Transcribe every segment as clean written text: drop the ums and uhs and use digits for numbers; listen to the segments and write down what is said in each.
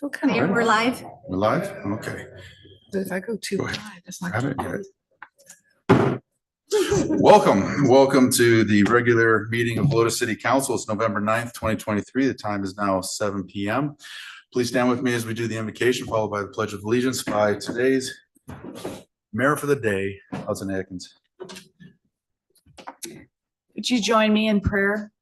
So kind of. Mayor, we're live. We're live? Okay. If I go too Go ahead. high, that's not. Got it yet. Welcome to the regular meeting of Helotes City Council. It's November 9th, 2023. The time is now 7 p.m. Please stand with me as we do the invocation, followed by the Pledge of Allegiance by today's Mayor for the Day, Hudson Atkins. Would you join me in prayer?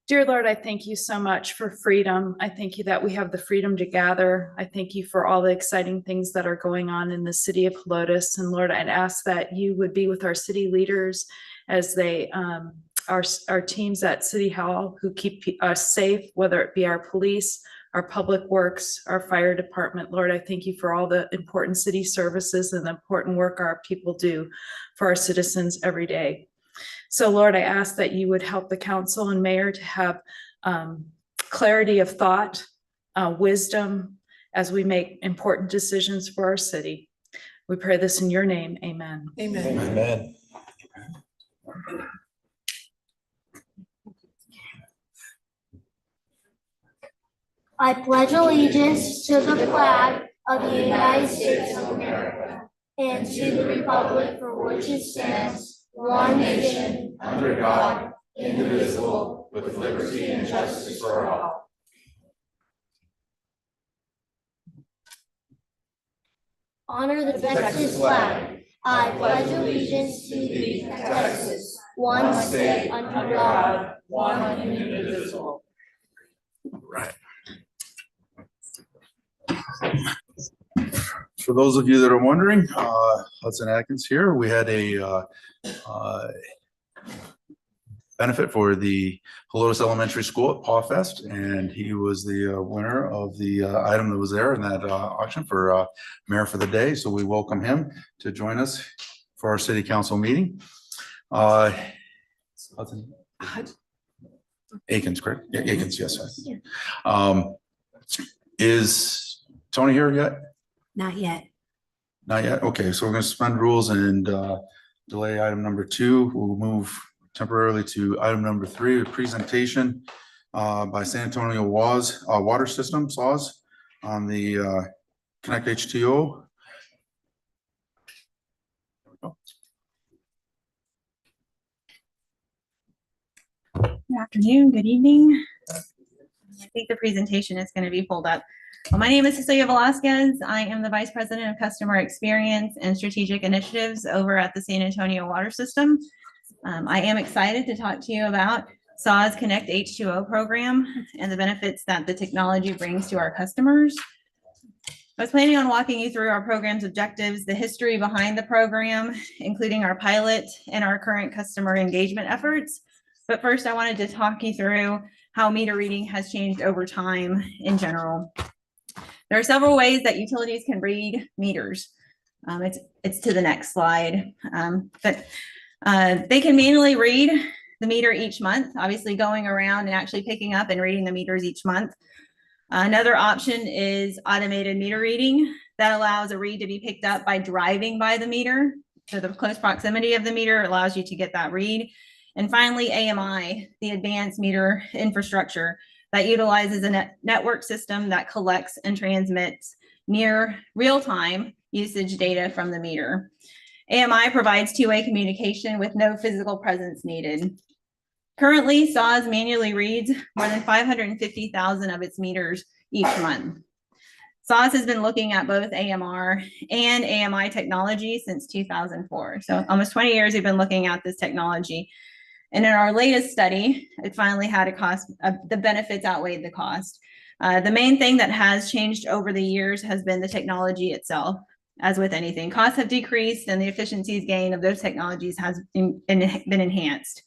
Dear Lord, I thank you so much for freedom. I thank you that we have the freedom to gather. I thank you for all the exciting things that are going on in the city of Helotes. And Lord, I'd ask that you would be with our city leaders as they, our teams at City Hall who keep us safe, whether it be our police, our public works, our fire department. Lord, I thank you for all the important city services and the important work our people do for our citizens every day. So Lord, I ask that you would help the council and mayor to have clarity of thought, wisdom as we make important decisions for our city. We pray this in your name. Amen. Amen. Amen. I pledge allegiance to the flag of the United States of America and to the republic for which it stands, one nation, under God, indivisible, with liberty and justice for all. Honor the Texas flag. I pledge allegiance to thee, Texas, one state under God, one and indivisible. Right. For those of you that are wondering, Hudson Atkins here. We had a benefit for the Helotes Elementary School at Paw Fest, and he was the winner of the item that was there in that auction for Mayor for the Day. So we welcome him to join us for our city council meeting. Hudson Akins, correct? Yeah, Akins, yes. Is Tony here yet? Not yet. Not yet. Okay, so we're going to suspend rules and delay item number 2. We'll move temporarily to item number 3, a presentation by San Antonio Water System, SAWS, on the Connect H2O. Good afternoon, good evening. I think the presentation is going to be pulled up. Well, my name is Cecilia Velasquez. I am the Vice President of Customer Experience and Strategic Initiatives over at the San Antonio Water System. I am excited to talk to you about SAWS Connect H2O program and the benefits that the technology brings to our customers. I was planning on walking you through our program's objectives, the history behind the program, including our pilot and our current customer engagement efforts. But first, I wanted to talk you through how meter reading has changed over time in general. There are several ways that utilities can read meters. It's to the next slide. They can manually read the meter each month, obviously going around and actually picking up and reading the meters each month. Another option is automated meter reading that allows a read to be picked up by driving by the meter. So the close proximity of the meter allows you to get that read. And finally, AMI, the advanced meter infrastructure that utilizes a network system that collects and transmits near real-time usage data from the meter. AMI provides two-way communication with no physical presence needed. Currently, SAWS manually reads more than 550,000 of its meters each month. SAWS has been looking at both AMR and AMI technology since 2004. So almost 20 years we've been looking at this technology. And in our latest study, it finally had a cost, the benefits outweighed the cost. The main thing that has changed over the years has been the technology itself. As with anything, costs have decreased and the efficiencies gained of those technologies has been enhanced.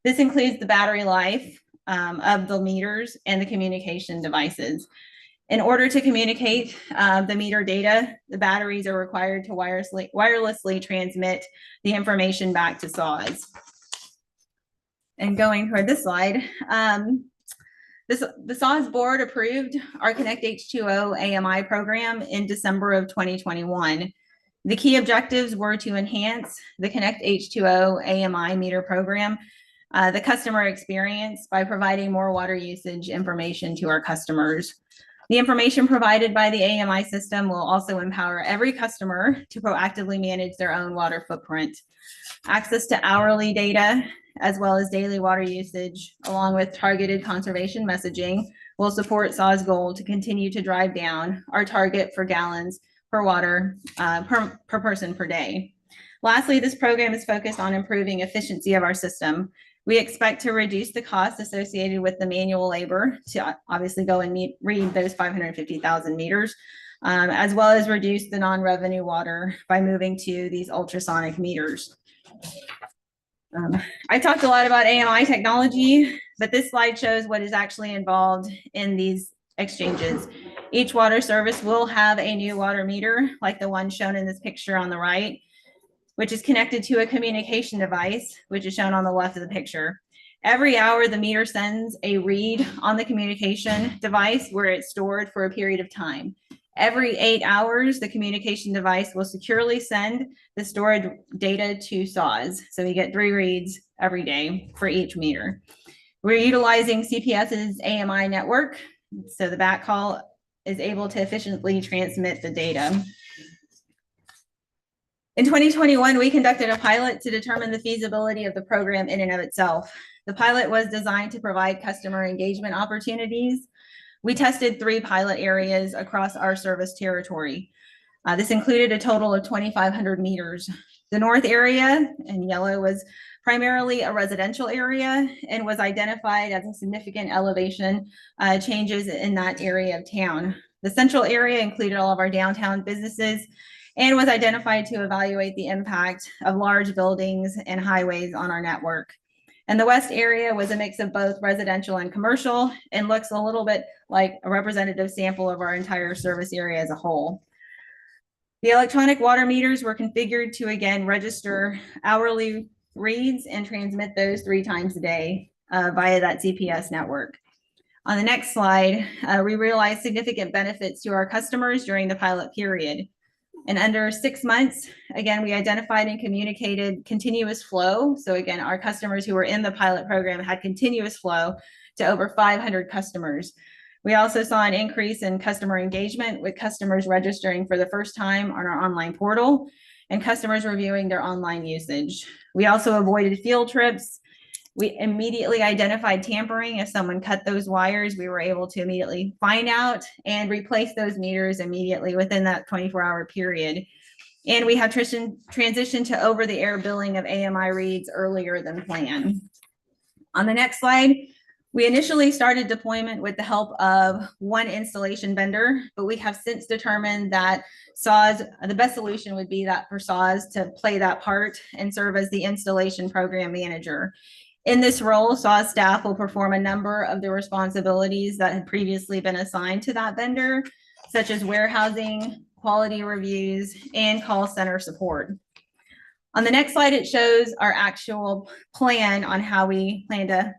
This includes the battery life of the meters and the communication devices. In order to communicate the meter data, the batteries are required to wirelessly transmit the information back to SAWS. And going toward this slide, the SAWS board approved our Connect H2O AMI program in December of 2021. The key objectives were to enhance the Connect H2O AMI meter program, the customer experience by providing more water usage information to our customers, The information provided by the AMI system will also empower every customer to proactively manage their own water footprint. Access to hourly data, as well as daily water usage, along with targeted conservation messaging, will support SAW's goal to continue to drive down our target for gallons per water per person per day. Lastly, this program is focused on improving efficiency of our system. We expect to reduce the costs associated with the manual labor to obviously go and read those 550,000 meters, as well as reduce the non-revenue water by moving to these ultrasonic meters. I talked a lot about AMI technology, but this slide shows what is actually involved in these exchanges. Each water service will have a new water meter, like the one shown in this picture on the right, which is connected to a communication device, which is shown on the left of the picture. Every hour, the meter sends a read on the communication device where it's stored for a period of time. Every 8 hours, the communication device will securely send the stored data to SAWS. So we get 3 reads every day for each meter. We're utilizing CPS's AMI network, so the backhaul is able to efficiently transmit the data. In 2021, we conducted a pilot to determine the feasibility of the program in and of itself. The pilot was designed to provide customer engagement opportunities. We tested 3 pilot areas across our service territory. This included a total of 2,500 meters. The north area, in yellow, was primarily a residential area and was identified as a significant elevation changes in that area of town. The central area included all of our downtown businesses and was identified to evaluate the impact of large buildings and highways on our network. And the west area was a mix of both residential and commercial and looks a little bit like a representative sample of our entire service area as a whole. The electronic water meters were configured to, again, register hourly reads and transmit those 3 times a day via that CPS network. On the next slide, we realized significant benefits to our customers during the pilot period. In under 6 months, again, we identified and communicated continuous flow. So again, our customers who were in the pilot program had continuous flow to over 500 customers. We also saw an increase in customer engagement, with customers registering for the first time on our online portal and customers reviewing their online usage. We also avoided field trips. We immediately identified tampering. If someone cut those wires, we were able to immediately find out and replace those meters immediately within that 24-hour period. And we have transitioned to over-the-air billing of AMI reads earlier than planned. On the next slide, we initially started deployment with the help of 1 installation vendor, but we have since determined that SAWS, the best solution would be that for SAWS to play that part and serve as the installation program manager. In this role, SAWS staff will perform a number of the responsibilities that had previously been assigned to that vendor, such as warehousing, quality reviews, and call center support. On the next slide, it shows our actual plan on how we plan to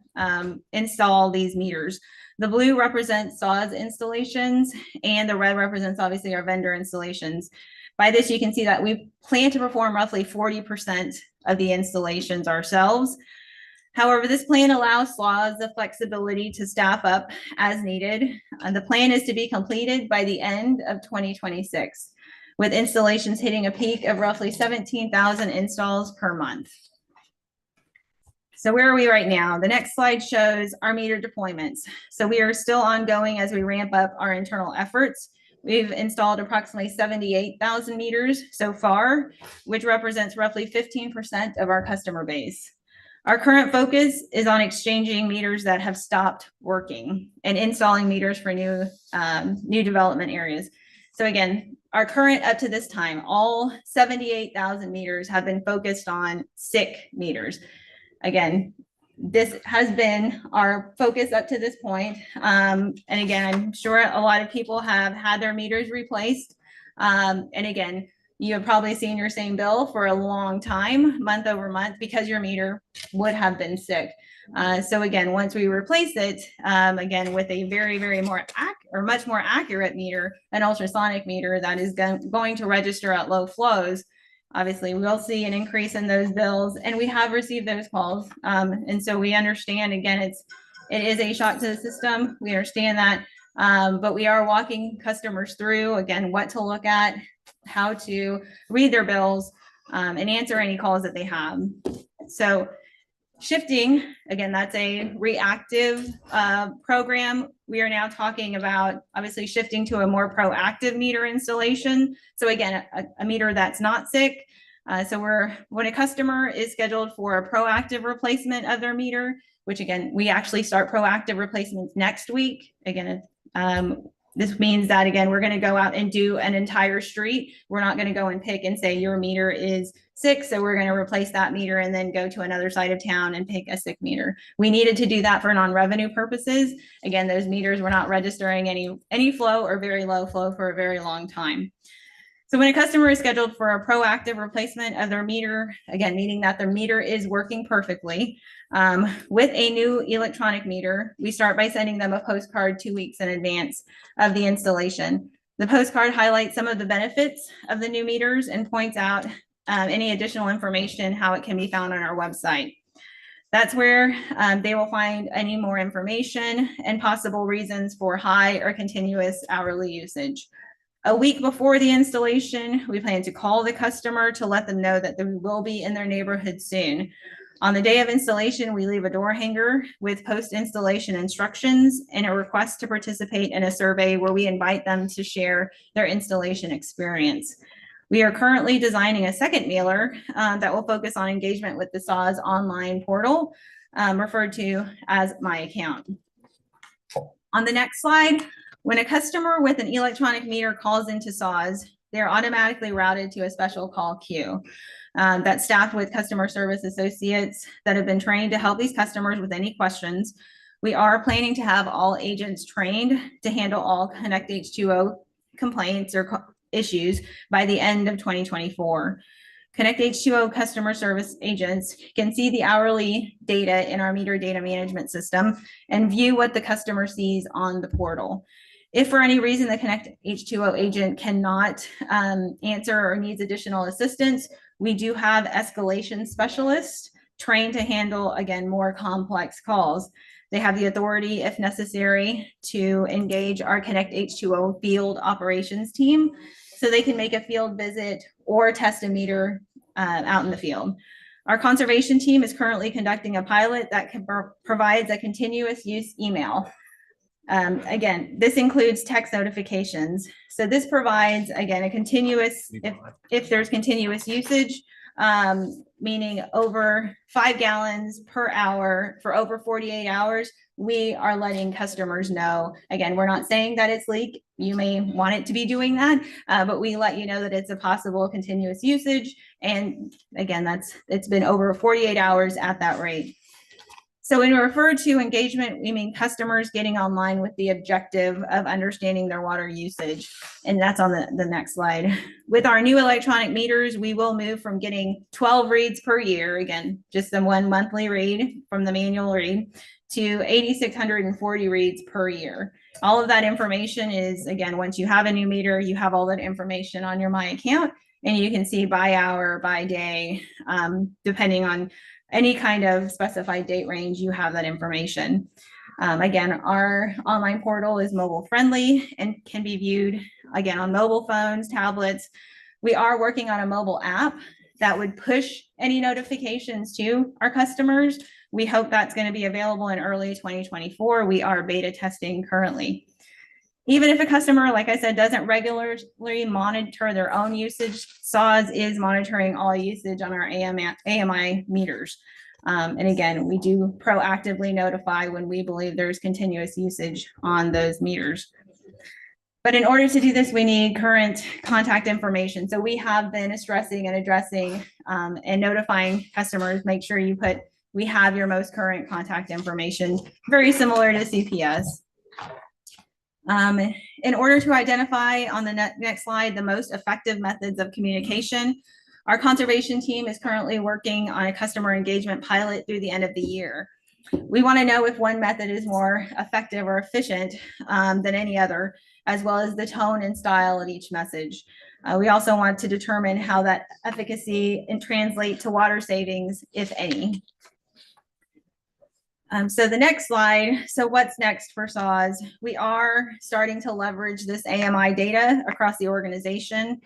install these meters. The blue represents SAWS installations, and the red represents obviously our vendor installations. By this, you can see that we plan to perform roughly 40% of the installations ourselves. However, this plan allows SAWS the flexibility to staff up as needed. And the plan is to be completed by the end of 2026, with installations hitting a peak of roughly 17,000 installs per month. So where are we right now? The next slide shows our meter deployments. So we are still ongoing as we ramp up our internal efforts. We've installed approximately 78,000 meters so far, which represents roughly 15% of our customer base. Our current focus is on exchanging meters that have stopped working and installing meters for new development areas. So again, our current up to this time, all 78,000 meters have been focused on sick meters. Again, this has been our focus up to this point. And again, I'm sure a lot of people have had their meters replaced. And again, you have probably seen your same bill for a long time, month over month, because your meter would have been sick. So again, once we replace it, again, with a much more accurate meter, an ultrasonic meter that is going to register at low flows, obviously we'll see an increase in those bills, and we have received those calls. And so we understand, again, it is a shock to the system. We understand that, But we are walking customers through, again, what to look at, how to read their bills, and answer any calls that they have. So shifting, again, that's a reactive program. We are now talking about obviously shifting to a more proactive meter installation. So again, a meter that's not sick. So when a customer is scheduled for a proactive replacement of their meter, which again, we actually start proactive replacements next week. Again, this means that, again, we're going to go out and do an entire street. We're not going to go and pick and say your meter is sick, so we're going to replace that meter and then go to another side of town and pick a sick meter. We needed to do that for non-revenue purposes. Again, those meters were not registering any flow or very low flow for a very long time. So when a customer is scheduled for a proactive replacement of their meter, again, meaning that their meter is working perfectly, with a new electronic meter, we start by sending them a postcard 2 weeks in advance of the installation. The postcard highlights some of the benefits of the new meters and points out any additional information, how it can be found on our website. That's where they will find any more information and possible reasons for high or continuous hourly usage. A week before the installation, we plan to call the customer to let them know that they will be in their neighborhood soon. On the day of installation, we leave a door hanger with post-installation instructions and a request to participate in a survey where we invite them to share their installation experience. We are currently designing a second mailer that will focus on engagement with the SAWS online portal, referred to as My Account. On the next slide, when a customer with an electronic meter calls into SAWS, they're automatically routed to a special call queue that's staffed with customer service associates that have been trained to help these customers with any questions. We are planning to have all agents trained to handle all Connect H2O complaints or issues by the end of 2024. Connect H2O customer service agents can see the hourly data in our meter data management system and view what the customer sees on the portal. If for any reason the Connect H2O agent cannot answer or needs additional assistance, we do have escalation specialists trained to handle, again, more complex calls. They have the authority, if necessary, to engage our Connect H2O field operations team so they can make a field visit or test a meter out in the field. Our conservation team is currently conducting a pilot that provides a continuous use email. Again, this includes text notifications. So this provides, again, a continuous, if there's continuous usage, meaning over 5 gallons per hour for over 48 hours, we are letting customers know. Again, we're not saying that it's leak. You may want it to be doing that, but we let you know that it's a possible continuous usage. And again, it's been over 48 hours at that rate. So when we refer to engagement, we mean customers getting online with the objective of understanding their water usage. And that's on the next slide. With our new electronic meters, we will move from getting 12 reads per year, again, just the one monthly read from the manual read, to 8,640 reads per year. All of that information is, again, once you have a new meter, you have all that information on your My Account, and you can see by hour, by day, depending on any kind of specified date range, you have that information. Again, our online portal is mobile friendly and can be viewed, again, on mobile phones, tablets. We are working on a mobile app that would push any notifications to our customers. We hope that's going to be available in early 2024. We are beta testing currently. Even if a customer, like I said, doesn't regularly monitor their own usage, SAWS is monitoring all usage on our AMI meters. And again, we do proactively notify when we believe there's continuous usage on those meters. But in order to do this, we need current contact information. So we have been stressing and addressing and notifying customers, make sure we have your most current contact information, very similar to CPS. In order to identify on the next slide the most effective methods of communication, our conservation team is currently working on a customer engagement pilot through the end of the year. We want to know if one method is more effective or efficient than any other, as well as the tone and style of each message. We also want to determine how that efficacy and translate to water savings, if any. So the next slide, so what's next for SAWS? We are starting to leverage this AMI data across the organization.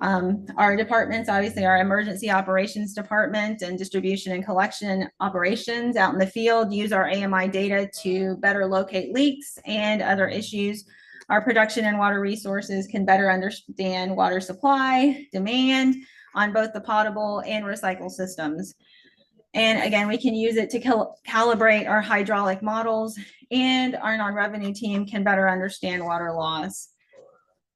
Our departments, obviously our emergency operations department and distribution and collection operations out in the field use our AMI data to better locate leaks and other issues. Our production and water resources can better understand water supply, demand on both the potable and recycle systems. And again, we can use it to calibrate our hydraulic models, and our non-revenue team can better understand water loss.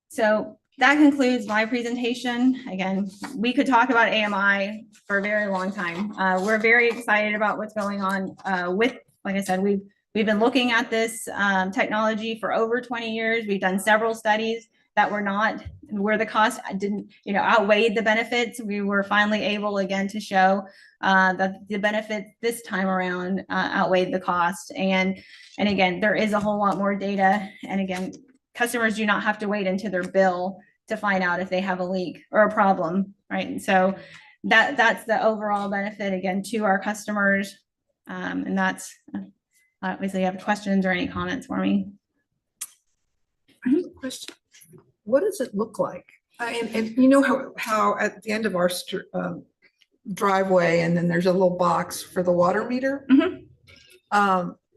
So that concludes my presentation. Again, we could talk about AMI for a very long time. We're very excited about what's going on with, like I said, we've been looking at this technology for over 20 years. We've done several studies that were not, where the cost didn't, outweighed the benefits. We were finally able again to show that the benefit this time around outweighed the cost. And again, there is a whole lot more data. And again, customers do not have to wait into their bill to find out if they have a leak or a problem, right? And so that's the overall benefit again to our customers. And that's obviously you have questions or any comments for me. I have a question. What does it look like? And you know how at the end of our driveway, and then there's a little box for the water meter?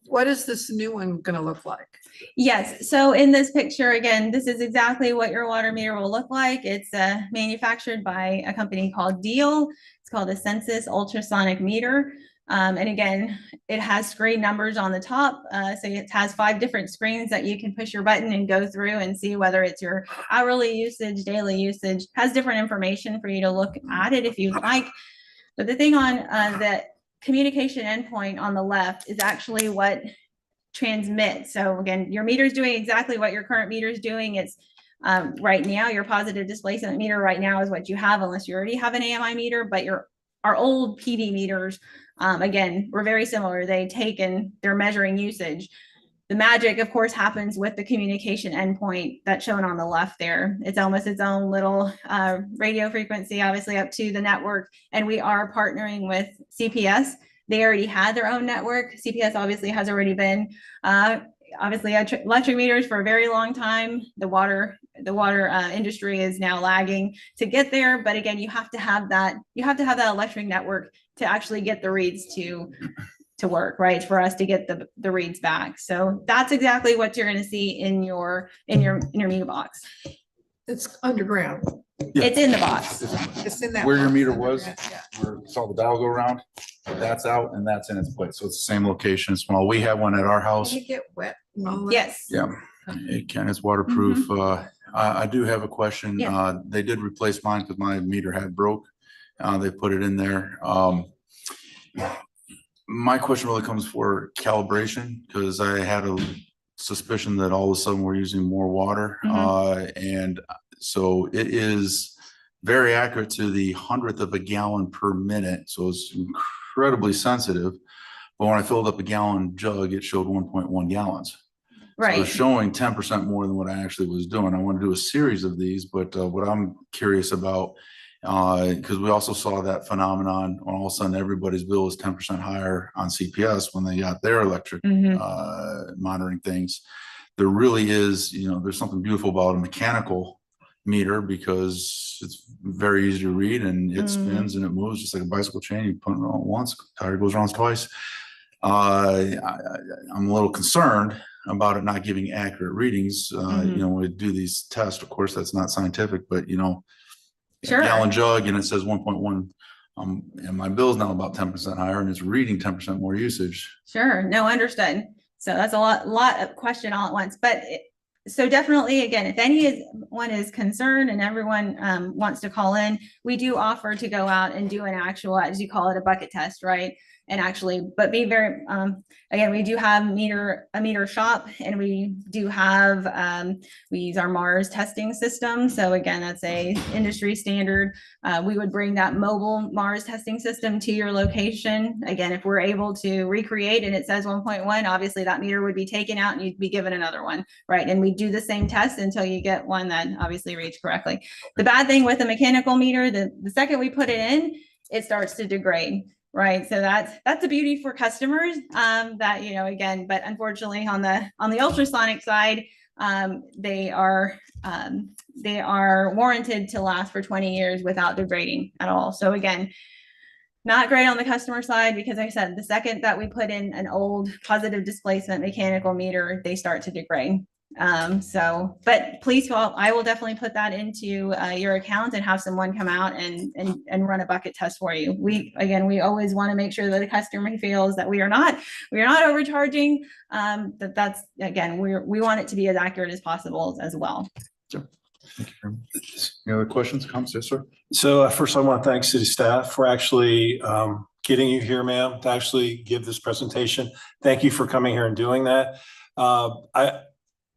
What is this new one going to look like? Yes. So in this picture, again, this is exactly what your water meter will look like. It's manufactured by a company called Deal. It's called a Census ultrasonic meter. And again, it has screen numbers on the top. So it has 5 different screens that you can push your button and go through and see whether it's your hourly usage, daily usage, has different information for you to look at it if you'd like. But the thing on the communication endpoint on the left is actually what transmits. So again, your meter is doing exactly what your current meter is doing. It's right now, your positive displacement meter right now is what you have, unless you already have an AMI meter, but our old PD meters, again, were very similar. They take and they're measuring usage. The magic, of course, happens with the communication endpoint that's shown on the left there. It's almost its own little radio frequency, obviously up to the network. And we are partnering with CPS. They already had their own network. CPS obviously has already been obviously electric meters for a very long time. The water industry is now lagging to get there. But again, you have to have that electric network to actually get the reads to work, right? For us to get the reads back. So that's exactly what you're going to see in your meter box. It's underground. Yeah. It's in the box. It's in that. Where your box meter was, underground, yeah. where you saw the dial go around, that's out and that's in its place. So it's the same location. It's small. We have one at our house. Can it get wet and all that? Yes. Yeah, it can. It's waterproof. I do have a question. Yeah. They did replace mine because my meter had broke. They put it in there. My question really comes for calibration, because I had a suspicion that all of a sudden we're using more water. And so it is very accurate to the 100th of a gallon per minute. So it's incredibly sensitive. But when I filled up a gallon jug, it showed 1.1 gallons. Right. So it's showing 10% more than what I actually was doing. I want to do a series of these, but what I'm curious about, because we also saw that phenomenon when all of a sudden everybody's bill was 10% higher on CPS when they got their electric monitoring things. There really is, there's something beautiful about a mechanical meter, because it's very easy to read and it spins and it moves just like a bicycle chain. You put it on once, tire goes around twice. I'm a little concerned about it not giving accurate readings. When we do these tests, of course, that's not scientific, but Sure. A gallon jug and it says 1.1. And my bill's now about 10% higher and it's reading 10% more usage. Sure. No, understood. So that's a lot of question all at once, but so definitely, again, if anyone is concerned and everyone wants to call in, we do offer to go out and do an actual, as you call it, a bucket test, right? And actually, but be very, again, we do have a meter shop, and we do have, we use our Mars testing system. So again, that's a industry standard. We would bring that mobile Mars testing system to your location. Again, if we're able to recreate and it says 1.1, obviously that meter would be taken out and you'd be given another one, right? And we do the same test until you get one that obviously reads correctly. The bad thing with a mechanical meter, the second we put it in, it starts to degrade. right? So that's a beauty for customers, that, you know, again, but unfortunately on the ultrasonic side, they are warranted to last for 20 years without degrading at all. So again, not great on the customer side, because like I said, the second that we put in an old positive displacement mechanical meter, they start to degrade. So, but please, I will definitely put that into your account and have someone come out and run a bucket test for you. We always want to make sure that the customer feels that we are not overcharging. That's again, we want it to be as accurate as possible as well. Sure. Thank you very much. Any other questions, comments? Yes, sir. So first I want to thank city staff for actually getting you here, ma'am, to actually give this presentation. Thank you for coming here and doing that.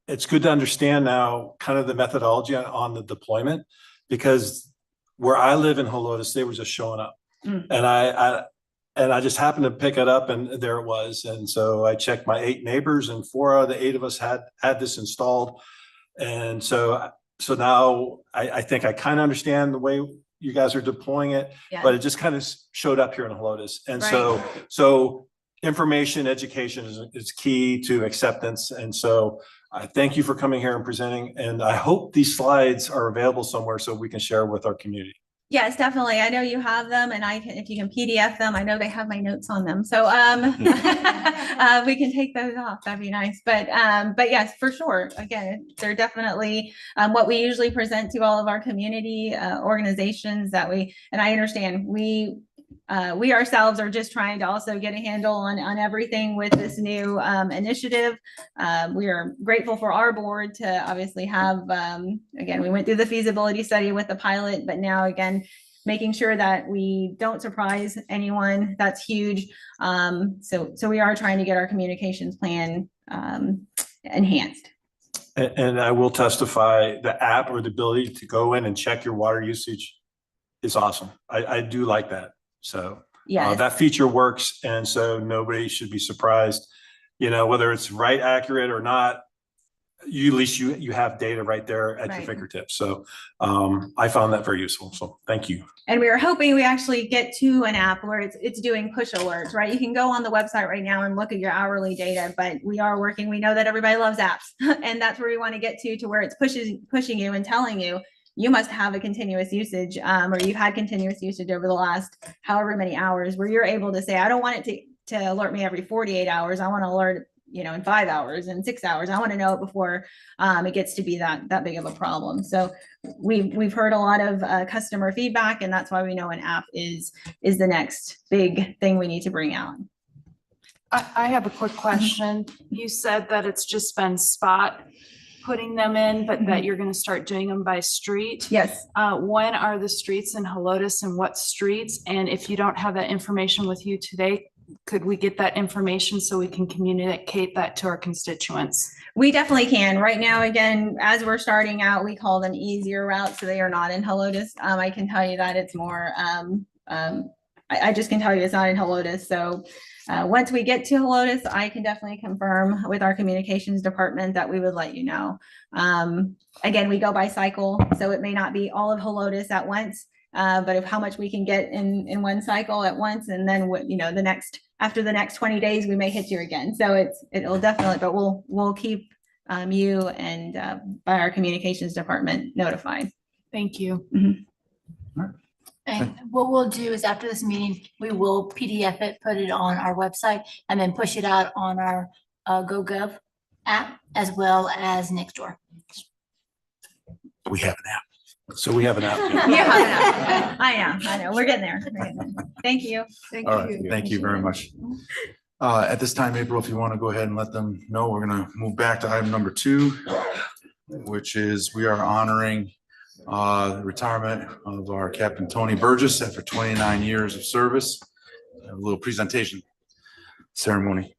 It's good to understand now kind of the methodology on the deployment, because where I live in Helotes, they were just showing up. And I just happened to pick it up and there it was. And so I checked my 8 neighbors and 4 out of the 8 of us had this installed. And so now I think I kind of understand the way you guys are deploying it, Yeah. but it just kind of showed up here in Helotes. And Right. so information, education is key to acceptance. And so I thank you for coming here and presenting. And I hope these slides are available somewhere so we can share with our community. Yes, definitely. I know you have them, and if you can PDF them, I know they have my notes on them. So we can take those off. That'd be nice. But yes, for sure. Again, they're definitely what we usually present to all of our community organizations that and I understand we ourselves are just trying to also get a handle on everything with this new initiative. We are grateful for our board to obviously have, again, we went through the feasibility study with the pilot, but now again, making sure that we don't surprise anyone. That's huge. So we are trying to get our communications plan enhanced. And I will testify, the app or the ability to go in and check your water usage is awesome. I do like that. So Yes. that feature works. And so nobody should be surprised, you know, whether it's right, accurate or not, at least you have data right there at your Right. fingertips. So I found that very useful. So thank you. And we were hoping we actually get to an app where it's doing push alerts, right? You can go on the website right now and look at your hourly data, but we are working. We know that everybody loves apps, and that's where we want to get to where it's pushing you and telling you, you must have a continuous usage, or you've had continuous usage over the last however many hours, where you're able to say, I don't want it to alert me every 48 hours. I want to alert, you know, in 5 hours and 6 hours. I want to know it before it gets to be that big of a problem. So we've heard a lot of customer feedback, and that's why we know an app is the next big thing we need to bring out. I have a quick question. You said that it's just been spot putting them in, but that you're going to start doing them by street. Yes. When are the streets in Helotes and what streets? And if you don't have that information with you today, could we get that information so we can communicate that to our constituents? We definitely can. Right now, again, as we're starting out, we call them easier routes, so they are not in Helotes. I can tell you that it's more, I just can tell you it's not in Helotes. So once we get to Helotes, I can definitely confirm with our communications department that we would let you know. Again, we go by cycle, so it may not be all of Helotes at once, but of how much we can get in one cycle at once, and then what, you know, after the next 20 days, we may hit you again. So it'll definitely, but we'll keep you and by our communications department notified. Thank you. And what we'll do is after this meeting, we will PDF it, put it on our website, and then push it out on our GoGov app as well as Nextdoor. We have an app. So we have an app. Yeah, I know. We're getting there. Thank you. Thank All right, you. thank you very much. At this time, April, if you want to go ahead and let them know, we're going to move back to item number 2, which is we are honoring the retirement of our Captain Tony Burgess after 29 years of service. A little presentation ceremony.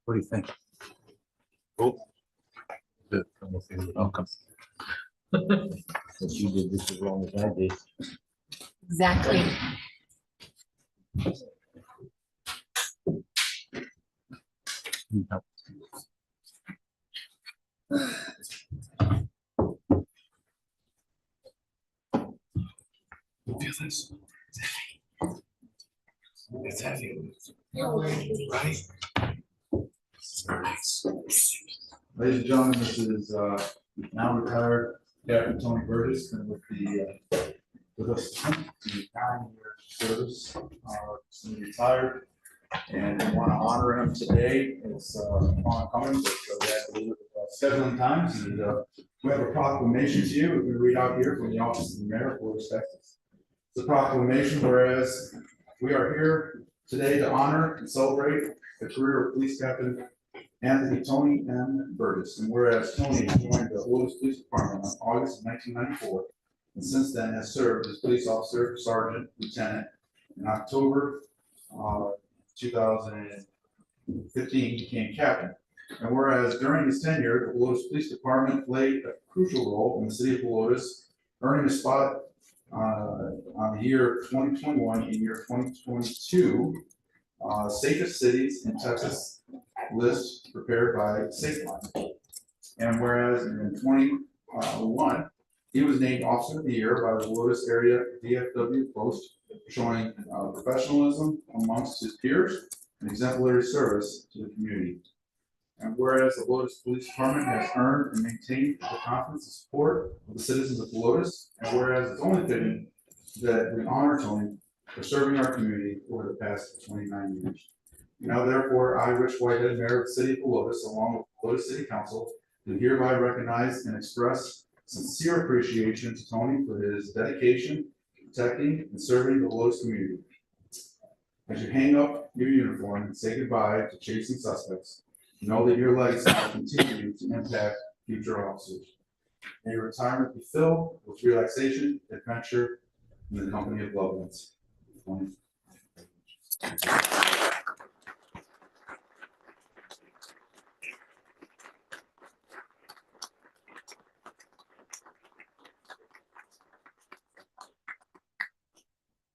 What do you think? Oh. Good. Welcome. Since you did this as long as I did. Exactly. Feel this? It's heavy. Right? Nice. Ladies and gentlemen, this is now retired Captain Tony Burgess, and with us the 9-year service, he's retired, and we want to honor him today. It's oncoming, but we have to look at scheduling times, and we have a proclamation to you. We're going to read out here from the office of the mayor of Helotes, Texas. It's a proclamation, whereas we are here today to honor and celebrate the career of Police Captain Anthony Tony M. Burgess, and whereas Tony joined the Helotes Police Department on August of 1994, and since then has served as police officer, sergeant, lieutenant. In October 2015, became captain. And whereas during his tenure, the Helotes Police Department played a crucial role in the city of Helotes, earning a spot on the year 2021 and year 2022 safest cities in Texas list prepared by SafeLine. And whereas in 2021, he was named Officer of the Year by the Helotes Area DFW Post, showing professionalism amongst his peers and exemplary service to the community. And whereas the Helotes Police Department has earned and maintained the confidence and support of the citizens of Helotes, and whereas it's only fitting that we honor Tony for serving our community over the past 29 years. Now, therefore, I, Rich Whitehead, Mayor of the City of Helotes, along with Helotes City Council, do hereby recognize and express sincere appreciation to Tony for his dedication, protecting, and serving the Helotes community. As you hang up your uniform and say goodbye to chasing suspects, know that your legacy will continue to impact future officers. May your retirement be filled with relaxation, adventure, and the company of loved ones.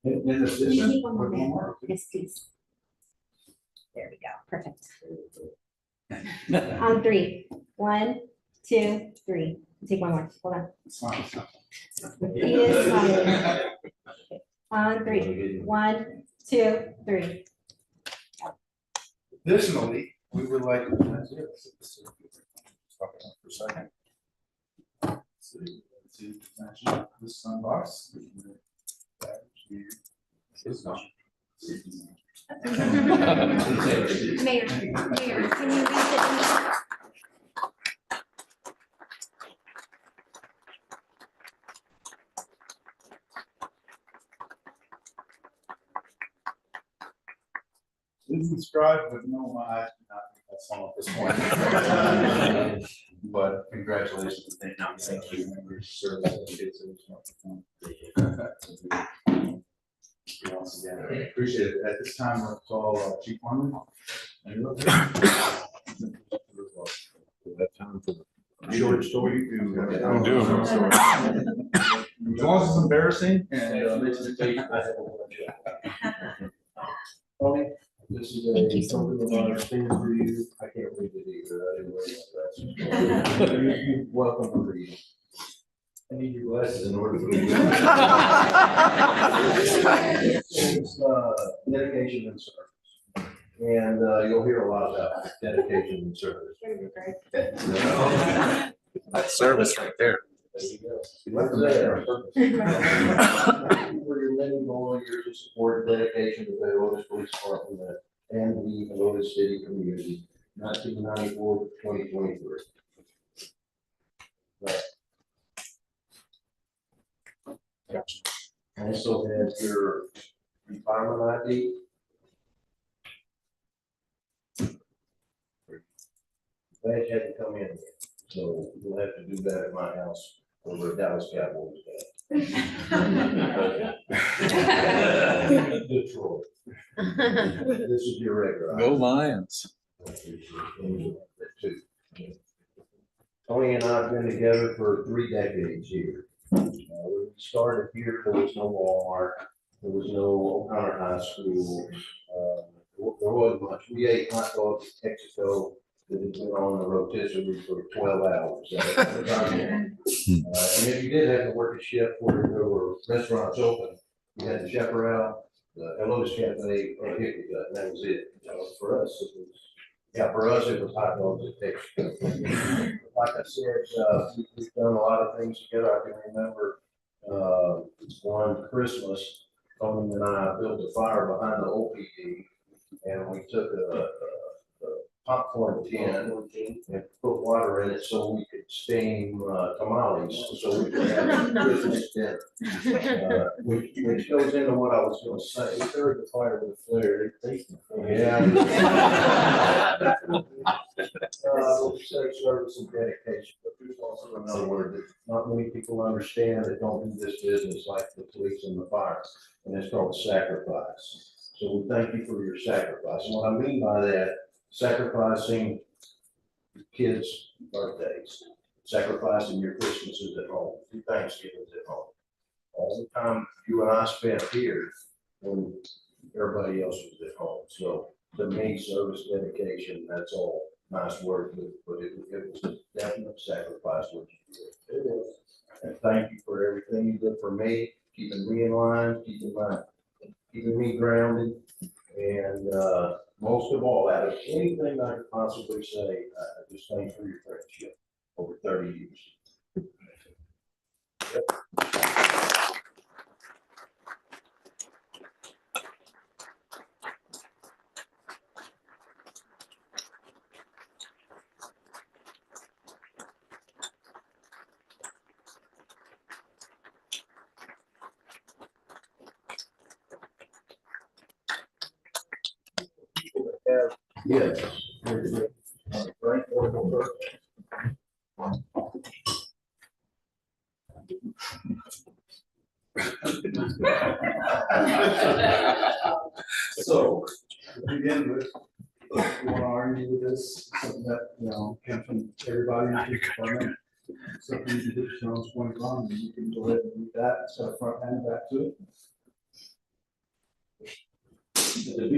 In addition, one more. Yes, please. There we go. Perfect. On 3. 1, 2, 3. Take one more. Hold on. It's fine. He is smiling. On 3. 1, 2, 3. Additionally, we would like to for a second. To mention this sunbox. Mayor, can you read it? It's inscribed with no I do not think that song at this point. But congratulations. Thank you. Once again, appreciate it. At this time, we'll call Chief Harmon. Short story. I'm doing. As long as it's embarrassing and makes it take. Tony, this is something of our thing for you. I can't read it either. I didn't read it. You're welcome to read it. I need your glasses in order to read it. It's dedication and service. And you'll hear a lot about dedication and service. That's service right there. There you go. For your many long years of support and dedication to the Helotes Police Department and the Helotes City community, 1994 to 2023. Right. Gotcha. Also has your retirement ID. Badge hadn't come in yet, so you'll have to do that at my house over at Dallas Cowboys game. Detroit. This is your regular. Go Lions. Tony and I have been together for 3 decades here. When we started here, there was no Walmart, there was no O'Connor High School, there wasn't much. We ate hot dogs at Texaco that had been on the rotisserie for 12 hours. And if you did have to work a shift where there were restaurants open, you had the Chaparral, the Helotes Cafe, or Hickory Gut, and that was it. For us, it was, yeah, for us, it was hot dogs at Texaco. Like I said, we've done a lot of things together. I can remember one Christmas, Tony and I built a fire behind the OPD, and we took a popcorn tin and put water in it so we could steam tamales, so we could have Christmas dinner. Which goes into what I was gonna say. We started the fire with a flare. Yeah. Service and dedication, but there's also another word that not many people understand that don't do this business like the police and the fire, and it's called sacrifice. So we thank you for your sacrifice. And what I mean by that, sacrificing kids' birthdays, sacrificing your Christmases at home, your Thanksgivings at home. All the time you and I spent here when everybody else was at home. So to me, service, dedication, that's all nice work, but it was a definite sacrifice what you did. It is. And thank you for everything you did for me, keeping me in line, keeping me grounded, and most of all, out of anything I could possibly say, I just thank you for your friendship over 30 years. Yes. Right. So, to begin with, you want to argue with this, something that, you know, comes from everybody in the department. Something you did, Sean's point on, and you can go ahead and read that, so front and back to it.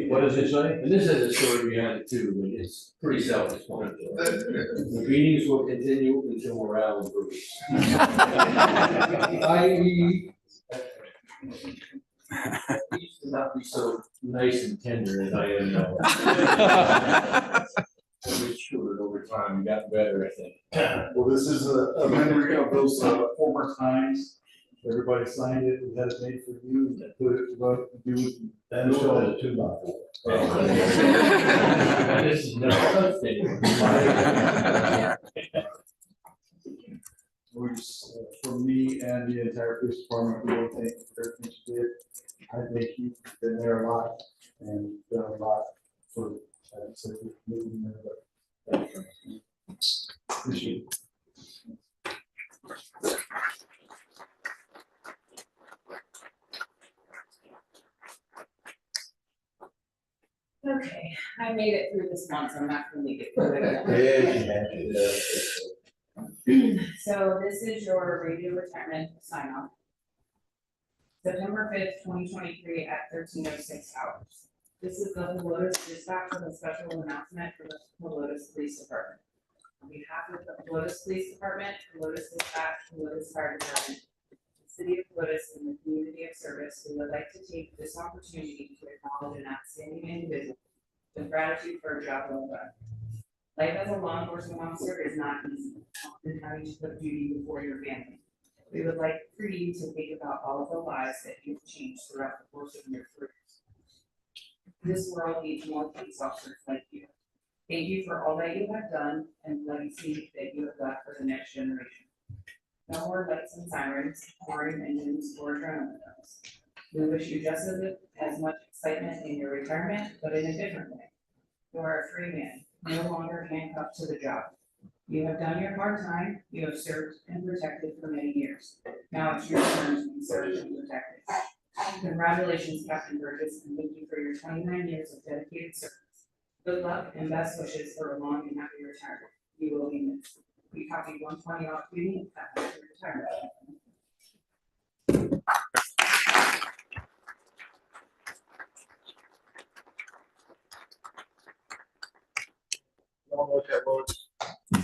What does it say? And this has a story behind it too, but it's pretty self-explanatory. The meetings will continue until morale improves. I.e. used to not be so nice and tender as I am now. Matured over time, and got better, I think. Well, this is a memory of those former times. Everybody signed it, we had it made for you, and put it to vote, do. And so is a 2x4. This is no thing. We just, for me and the entire police department, we want to thank you for everything you did. I think you've been there a lot and done a lot for, moving there. Appreciate it. Okay, I made it through this one, so I'm not gonna make it through it again. So this is your radio retirement sign off. September 5th, 2023 at 13:06 hours. This is the Helotes dispatch with a special announcement for the Helotes Police Department. On behalf of the Helotes Police Department, Helotes Dispatch, Helotes Fire Department, City of Helotes, and the community of service, we would like to take this opportunity to acknowledge an outstanding individual with gratitude for a job well done. Life as a law enforcement officer is not easy, often having to put duty before your family. We would like for you to think about all of the lives that you've changed throughout the course of your careers. This world needs more police officers like you. Thank you for all that you have done and legacy that you have left for the next generation. No more lights and sirens, pouring engines, or adrenaline bells. We wish you just as much excitement in your retirement, but in a different way. You are a free man, no longer handcuffed to the job. You have done your hard time, you have served and protected for many years. Now it's your turn to be served and protected. Congratulations, Captain Burgess, and thank you for your 29 years of dedicated service. Good luck and best wishes for a long and happy retirement. You will be missed. We copied 120 off duty at your retirement.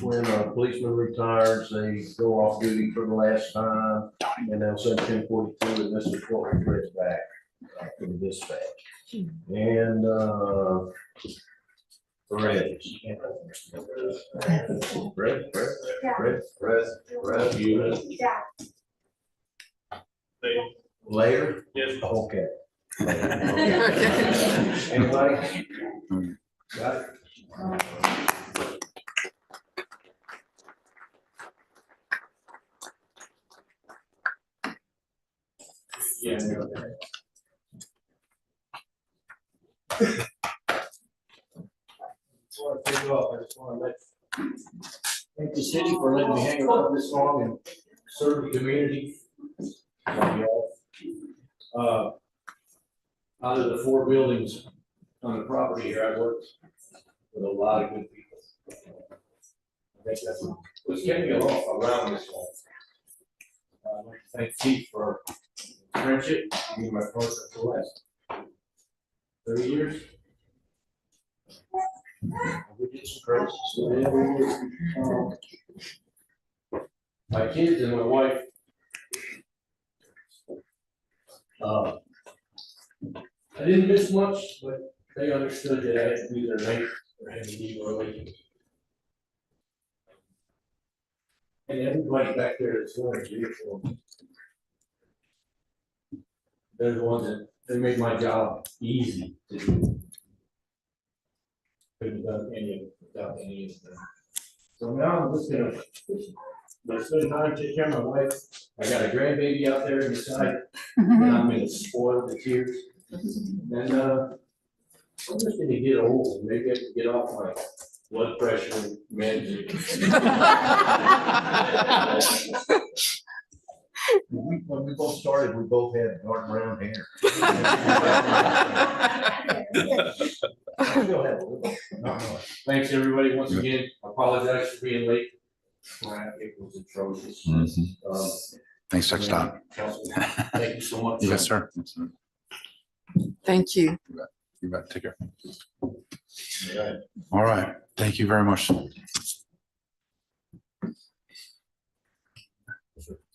when a policeman retires, they go off duty for the last time, and they'll send 1042, and this is what we bring back from dispatch. And, Brett. Brett, you. Later? Yes. Okay. Anybody? Got it? Yeah. Before I take off, I just want to thank the city for letting me hang around this long and serve the community. Out of the 4 buildings on the property here, I worked with a lot of good people. I think that's what's kept me around this long. I'd like to thank Keith for friendship, being my partner for the last 30 years. We get some credits. My kids and my wife. I didn't miss much, but they understood that I had to be their mate or had to be early. And everybody back there that's going to beautiful. They're the ones that they make my job easy to do. Couldn't have done any of it without any of them. So now I'm just gonna spend time taking care of my wife. I got a grandbaby out there inside, and I'm gonna spoil the tears. And I'm just gonna get old. Maybe I can get off my blood pressure medicine. When we both started, we both had dark brown hair. Thanks, everybody, once again. I apologize for being late. It was atrocious. Thanks, Chuck Stott. Thank you so much. Yes, sir. Thank you. You bet. Take care. All right. Thank you very much.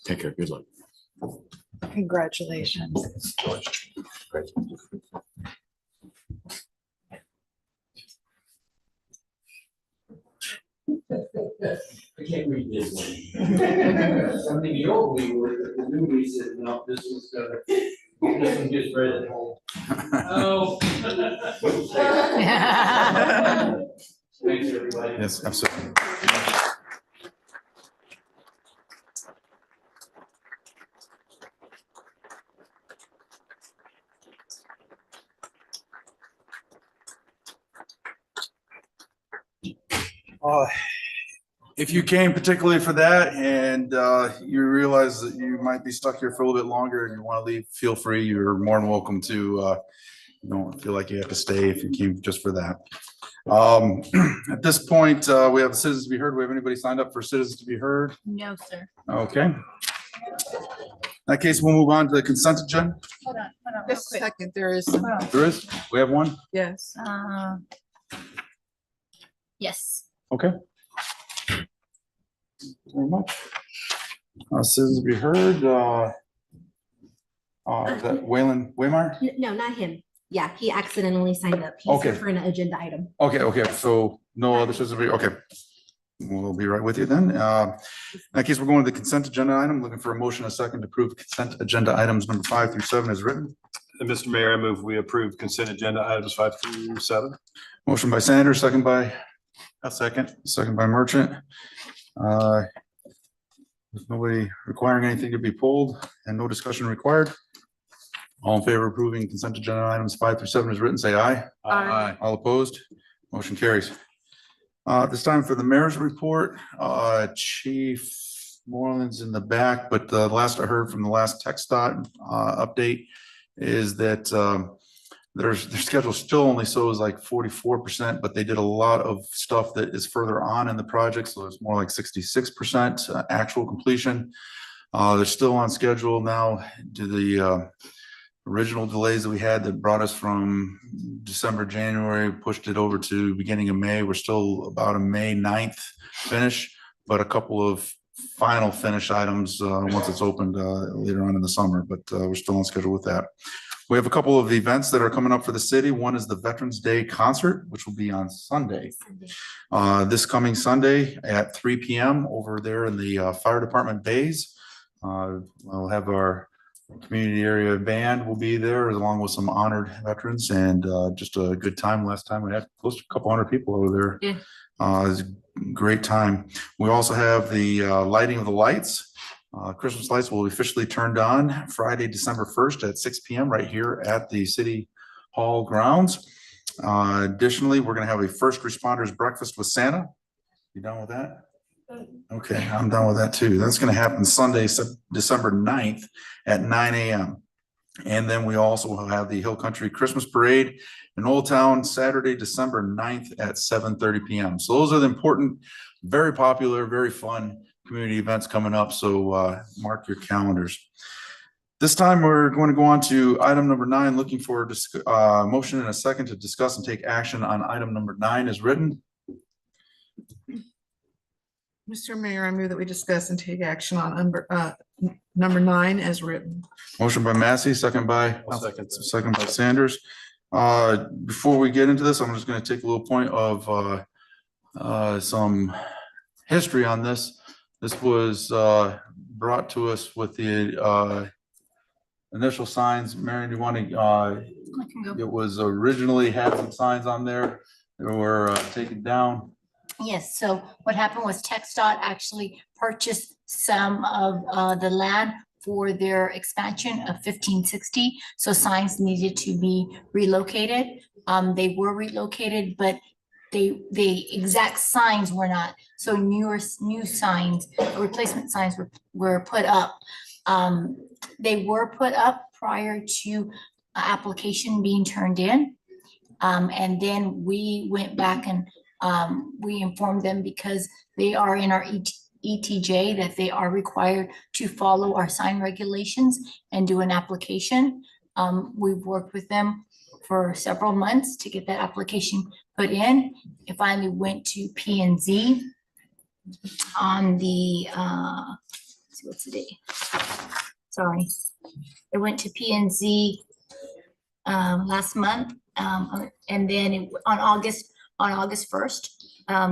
Take care. Good luck. Congratulations. I can't read this one. I mean, the old we were, the new we said, no, this was this one gets read at home. Oh. Thanks, everybody. Yes, absolutely. If you came particularly for that and you realize that you might be stuck here for a little bit longer and you want to leave, feel free. You're more than welcome to, don't feel like you have to stay if you came just for that. At this point, we have citizens to be heard. We have anybody signed up for citizens to be heard? No, sir. Okay. In that case, we'll move on to the consent agenda. Hold on, real Just a quick. second, there is, There is, we have one. yes. Yes. Okay. Very much. Citizens to be heard, is that Waylon Waymire? No, not him. Yeah, he accidentally signed up. He's here Okay. for an agenda item. Okay, so no other citizens, to be okay. We'll be right with you then. In that case, we're going to the consent agenda item, looking for a motion, a second to approve consent agenda items number 5 through 7 as written. And Mr. Mayor, I move we approve consent agenda items 5 through 7. Motion by Sanders, second by. A second. Second by Merchant. With nobody requiring anything to be pulled and no discussion required. All in favor of approving consent agenda items 5 through 7 as written, say aye. Aye. All opposed? Motion carries. This time for the mayor's report, Chief Moreland's in the back, but the last I heard from the last TxDOT update is that their schedule still only shows like 44%, but they did a lot of stuff that is further on in the project. So it's more like 66% actual completion. They're still on schedule now to original delays that we had that brought us from December, January, pushed it over to beginning of May. We're still about a May 9th finish, but a couple of final finish items once it's opened later on in the summer, but we're still on schedule with that. We have a couple of events that are coming up for the city. One is the Veterans Day concert, which will be on Sunday. This coming Sunday at 3 p.m. over there in the fire department bays. We'll have our community area band will be there along with some honored veterans, and just a good time. Last time we had close to a couple hundred people over there. Yeah. It was a great time. We also have the lighting of the lights. Christmas lights will officially turned on Friday, December 1st at 6 p.m. right here at the City Hall grounds. Additionally, we're going to have a first responders breakfast with Santa. You done with that? Okay, I'm done with that too. That's going to happen Sunday, December 9th at 9 a.m. And then we also will have the Hill Country Christmas Parade in Old Town Saturday, December 9th at 7:30 p.m. So those are the important, very popular, very fun community events coming up. So mark your calendars. This time we're going to go on to item number 9, looking for a motion and a second to discuss and take action on item number 9 as written. Mr. Mayor, I move that we discuss and take action on number 9 as written. Motion by Massey, second by Sanders. Before we get into this, I'm just going to take a little point of some history on this. This was brought to us with the initial signs. Mary, do you want to? It was originally had some signs on there that were taken down. Yes, so what happened was TxDOT actually purchased some of the land for their expansion of 1560. So signs needed to be relocated. They were relocated, but the exact signs were not. So new signs, replacement signs were put up. They were put up prior to application being turned in. And then we went back and we informed them, because they are in our ETJ, that they are required to follow our sign regulations and do an application. We've worked with them for several months to get that application put in. It finally went to P&Z on the, let's see, what's the date? Sorry. It went to P&Z last month, and then on August 1st,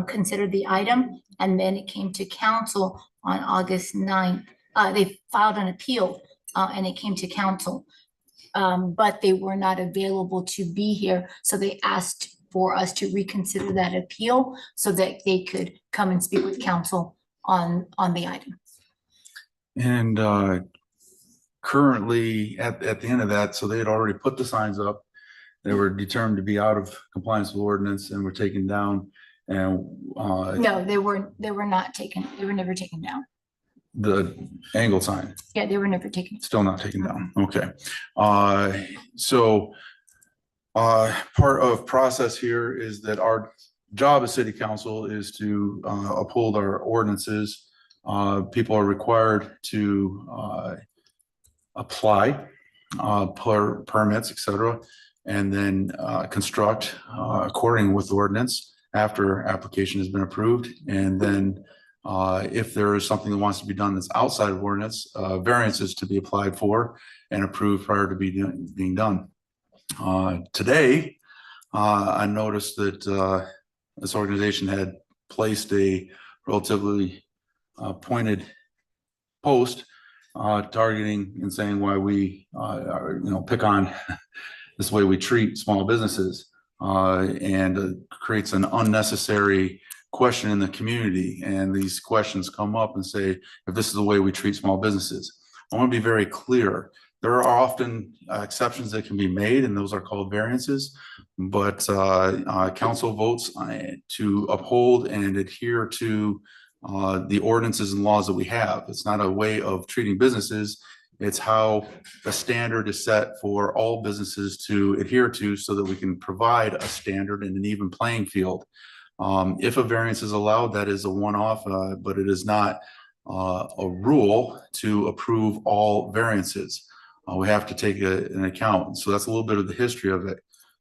considered the item, and then it came to council on August 9th. They filed an appeal, and it came to council, but they were not available to be here, so they asked for us to reconsider that appeal so that they could come and speak with council on the item. And currently at the end of that, so they had already put the signs up. They were determined to be out of compliance with ordinance and were taken down. And No, they were not taken. They were never taken down. the angled sign, Yeah, they were never taken. still not taken down. Okay. So part of process here is that our job as city council is to uphold our ordinances. People are required to apply for permits, et cetera, and then construct according with the ordinance after application has been approved. And then if there is something that wants to be done that's outside of ordinance, variances to be applied for and approved prior to being done. Today, I noticed that this organization had placed a relatively pointed post targeting and saying why we pick on this way we treat small businesses, and creates an unnecessary question in the community. And these questions come up and say, if this is the way we treat small businesses, I want to be very clear. There are often exceptions that can be made, and those are called variances, but council votes to uphold and adhere to the ordinances and laws that we have. It's not a way of treating businesses. It's how the standard is set for all businesses to adhere to so that we can provide a standard and an even playing field. If a variance is allowed, that is a one-off, but it is not a rule to approve all variances. we have to take an account. So that's a little bit of the history of it.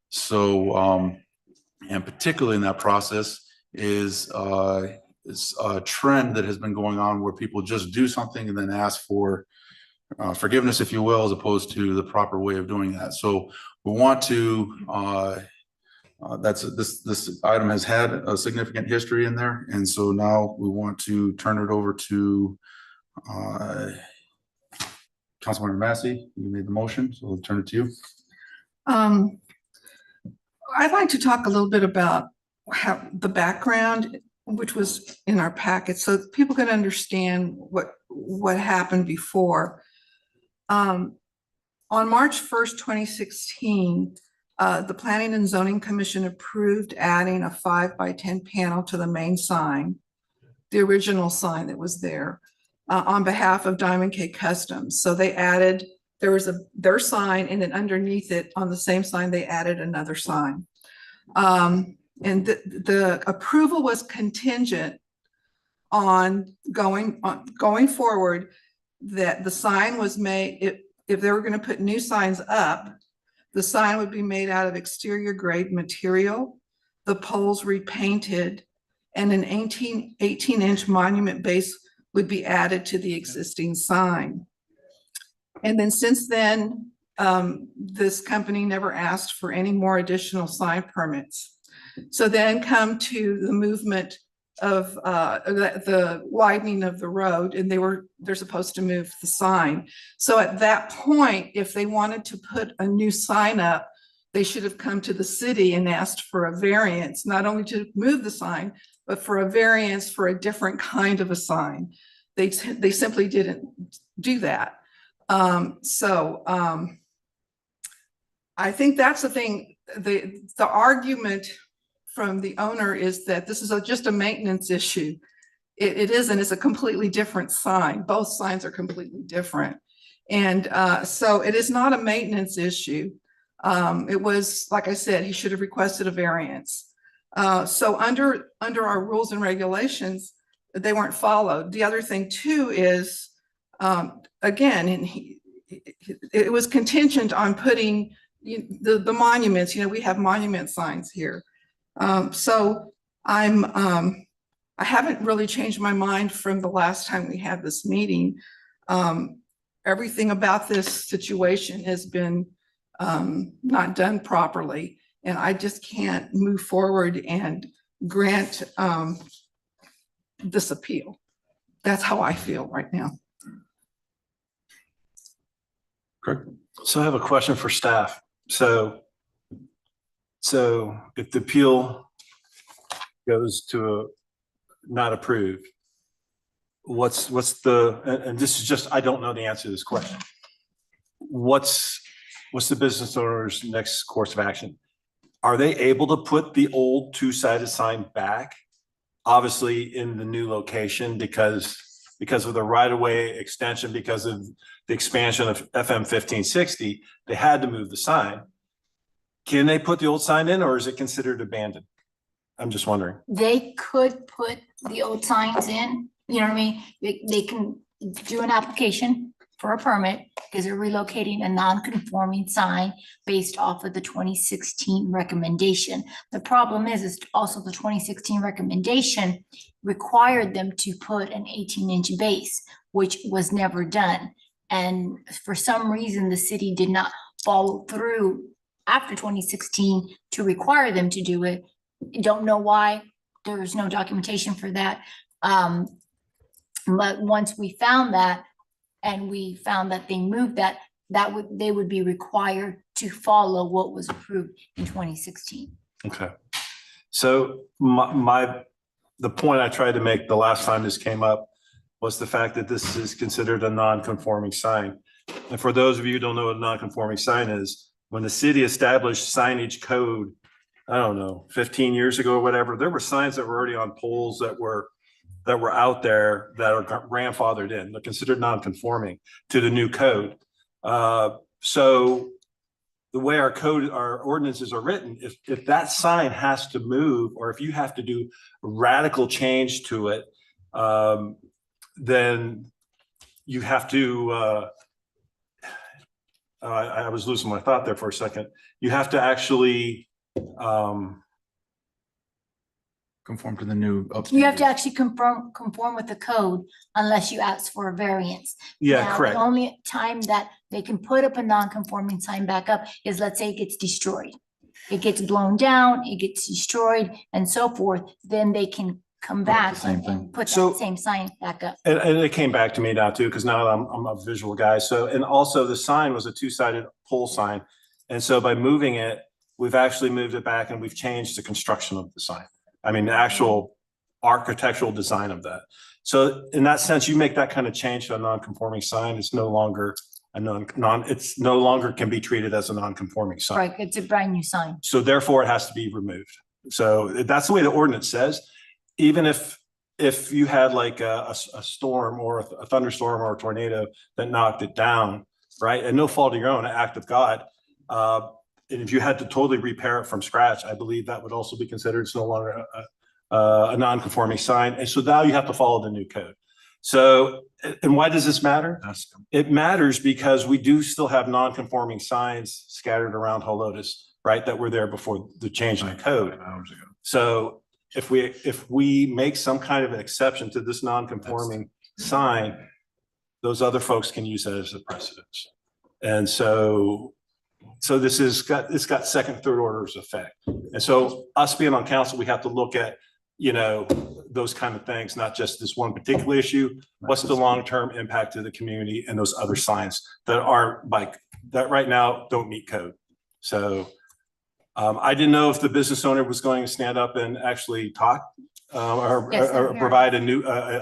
So, and particularly in that process is a trend that has been going on where people just do something and then ask for forgiveness, if you will, as opposed to the proper way of doing that. So we want to, this item has had a significant history in there. And so now we want to turn it over to Councilmember Massey. You made the motion, so we'll turn it to you. I'd like to talk a little bit about how the background, which was in our packet, so that people can understand what happened before. On March 1st, 2016, the Planning and Zoning Commission approved adding a 5x10 panel to the main sign, the original sign that was there, on behalf of Diamond K Customs. So they added, there was their sign, and then underneath it on the same sign, they added another sign. And the approval was contingent on going forward, that the sign was made, if they were going to put new signs up, the sign would be made out of exterior grade material, the poles repainted, and an 18-inch monument base would be added to the existing sign. And then since then, this company never asked for any more additional sign permits. So then come to the movement of the widening of the road, and they're supposed to move the sign. So at that point, if they wanted to put a new sign up, they should have come to the city and asked for a variance, not only to move the sign, but for a variance for a different kind of a sign. They simply didn't do that. I think that's the thing. The argument from the owner is that this is just a maintenance issue. It isn't. It's a completely different sign. Both signs are completely different. And so it is not a maintenance issue. It was, like I said, he should have requested a variance. So under our rules and regulations, they weren't followed. The other thing too is, again, it was contingent on putting the monuments. We have monument signs here. So I haven't really changed my mind from the last time we had this meeting. Everything about this situation has been not done properly, and I just can't move forward and grant this appeal. That's how I feel right now. Correct. So I have a question for staff. So if the appeal goes to not approved, what's the, and this is just, I don't know the answer to this question. What's the business owner's next course of action? Are they able to put the old two-sided sign back, obviously in the new location, because of the right-of-way extension, because of the expansion of FM 1560, they had to move the sign. Can they put the old sign in, or is it considered abandoned? I'm just wondering. They could put the old signs in, you know what I mean? They can do an application for a permit because they're relocating a non-conforming sign based off of the 2016 recommendation. The problem is also the 2016 recommendation required them to put an 18-inch base, which was never done. And for some reason, the city did not follow through after 2016 to require them to do it. Don't know why. There's no documentation for that. But once we found that, and we found that they moved that, they would be required to follow what was approved in 2016. Okay. So the point I tried to make the last time this came up was the fact that this is considered a non-conforming sign. And for those of you who don't know what a non-conforming sign is, when the city established signage code, I don't know, 15 years ago or whatever, there were signs that were already on poles that were out there that are grandfathered in. They're considered non-conforming to the new code. So the way our ordinances are written, if that sign has to move, or if you have to do a radical change to it, then you have to I was losing my thought there for a second. You have to actually, Conform to the new. You have to actually conform with the code unless you ask for a variance. yeah, Now, correct. the only time that they can put up a non-conforming sign back up is, let's say it gets destroyed. It gets blown down, it gets destroyed and so forth, then they can come Put up back the same and thing. put So- that same sign back up. And it came back to me now too, because now I'm a visual guy. So, and also the sign was a two-sided pole sign. And so by moving it, we've actually moved it back and we've changed the construction of the sign. I mean, the actual architectural design of that. So in that sense, you make that kind of change to a non-conforming sign, it's no longer it's no longer can be treated as a non-conforming sign. Right, it's a brand new sign. So therefore it has to be removed. So that's the way the ordinance says. Even if you had like a storm or a thunderstorm or a tornado that knocked it down, right? And no fault of your own, an act of God. And if you had to totally repair it from scratch, I believe that would also be considered it's no longer a non-conforming sign. And so now you have to follow the new code. So, and why does this matter? It matters because we do still have non-conforming signs scattered around Helotes, right? That were there before the change in the code. So if we make some kind of an exception to this non-conforming sign, those other folks can use that as a precedence. And so it's got second, third orders effect. And so us being on council, we have to look at, you know, those kind of things, not just this one particular issue. What's the long-term impact to the community and those other signs that aren't like that right now don't meet code. So I didn't know if the business owner was going to stand up and actually talk Yes, I'm or here. provide a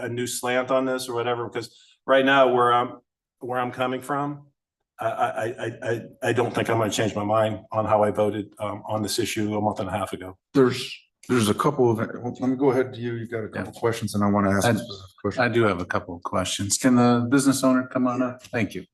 new slant on this or whatever, because right now where I'm coming from, I don't think I'm going to change my mind on how I voted on this issue a month and a half ago. There's a couple of, let me go ahead to you. You've got a couple questions and I want to ask a specific question. I do have a couple of questions. Can the business owner come on up? Thank you.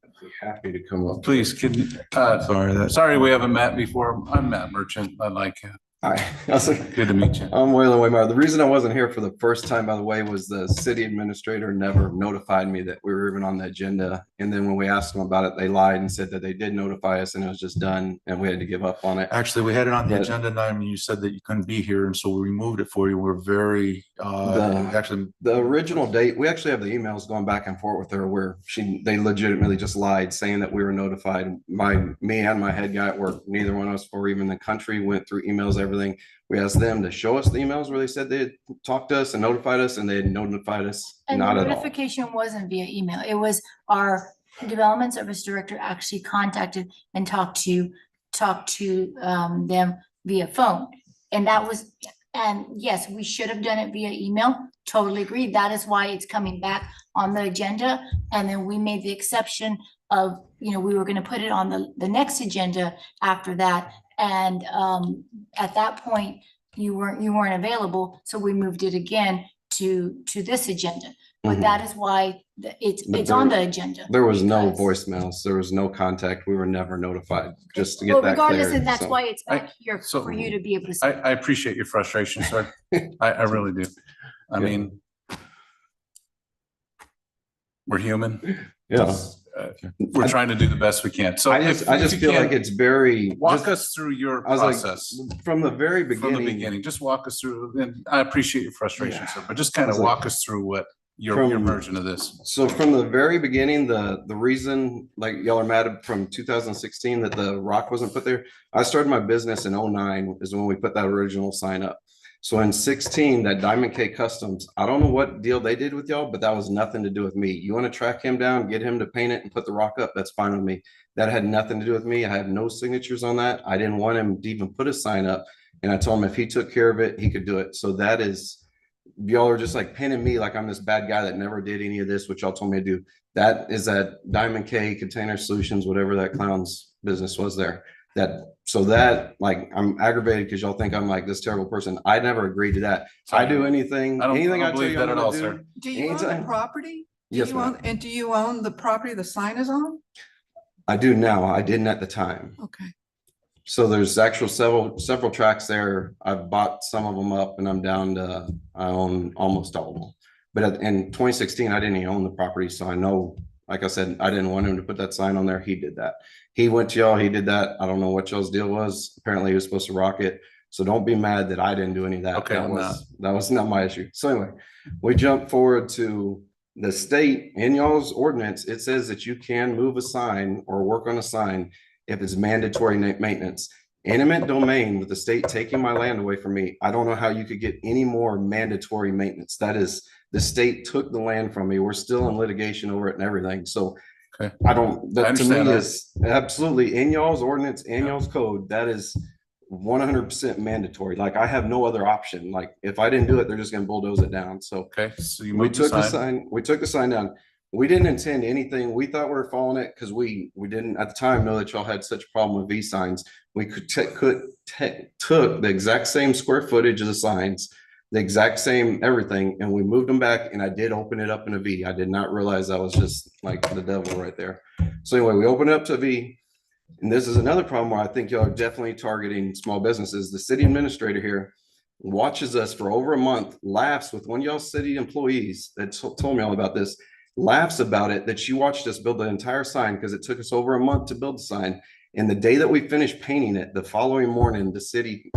Happy to come up. Please, can, Sorry, sorry, we haven't met before. I'm Matt Merchant. I like you. Hi, Good to meet you. I'm Waylon Waymire. The reason I wasn't here for the first time, by the way, was the city administrator never notified me that we were even on the agenda. And then when we asked them about it, they lied and said that they did notify us and it was just done and we had to give up on it. Actually, we had it on the But- agenda night and you said that you couldn't be here. And so we removed it for you. We're very, actually, The original date, we actually have the emails going back and forth with her where they legitimately just lied, saying that we were notified. Me and my head guy at work, neither one of us or even the country went through emails, everything. We asked them to show us the emails where they said they had talked to us and notified us, and they had notified us And the not at all. notification wasn't via email. It was our development service director actually contacted and talked to them via phone. And that was, and yes, we should have done it via email. Totally agree. That is why it's coming back on the agenda. And then we made the exception of, we were going to put it on the next agenda after that. And at that point, you weren't available, so we moved it again to this agenda. But that is why it's on the agenda. There was no because- voicemails. There was no contact. We were never notified, just to get Well, that regardless, clear. and that's So- why it's back here so- for you to be able to. see. I appreciate your frustration, sir. I really do. I Yeah. mean, we're human. Yeah. We're trying to do the best we can. So I if just you feel can, like it's very. walk just- us through your I was like, process from the very from the beginning. beginning. Just walk us through, and I appreciate your frustration, sir, but just kind I of was like- walk us through what your From- version of this. So from the very beginning, the reason, like y'all are mad from 2016 that the rock wasn't put there. I started my business in 09 is when we put that original sign up. So in 16, that Diamond K Customs, I don't know what deal they did with y'all, but that was nothing to do with me. You want to track him down, get him to paint it and put the rock up, that's fine with me. That had nothing to do with me. I have no signatures on that. I didn't want him to even put a sign up. And I told him if he took care of it, he could do it. So that is, y'all are just like pinning me like I'm this bad guy that never did any of this, which y'all told me to do. That is that Diamond K Container Solutions, whatever that clown's business was there. Like I'm aggravated because y'all think I'm like this terrible person. I never agreed to that. I do anything, I don't anything I tell believe you that I'm at all, gonna sir. do. Do you own the Anytime. property? Do Yes, you ma'am. own- And do you own the property the sign is on? I do now. I didn't at the time. Okay. So there's actual several tracks there. I've bought some of them up and I'm down to, I own almost all of them. But in 2016, I didn't even own the property. So I know like I said, I didn't want him to put that sign on there. He did that. He went to y'all, he did that. I don't know what y'all's deal was. Apparently he was supposed to rock it. So don't be mad that I didn't do any of that. Okay, That was not my issue. So anyway, we jump forward to the state. In y'all's ordinance, it says that you can move a sign or work on a sign if it's mandatory maintenance. Eminent domain with the state taking my land away from me. I don't know how you could get any more mandatory maintenance. That is, the state took the land from me. We're still in litigation over it and everything. So Okay. I don't, that to me understand that. is absolutely in y'all's ordinance, in y'all's code. That is 100% mandatory. Like I have no other option. Like if I didn't do it, they're just going to bulldoze it down. So Okay, so you we moved the took the sign. sign, we took the sign down. We didn't intend anything. We thought we were following it because we didn't at the time know that y'all had such a problem with V signs. We took the exact same square footage of the signs, the exact same everything, and we moved them back. And I did open it up in a V. I did not realize that was just like the devil right there. So anyway, we opened it up to a V. And this is another problem where I think y'all are definitely targeting small businesses. The city administrator here watches us for over a month, laughs with one of y'all city employees that told me all about this, laughs about it, that she watched us build the entire sign because it took us over a month to build the sign. And the day that we finished painting it, the following morning, the city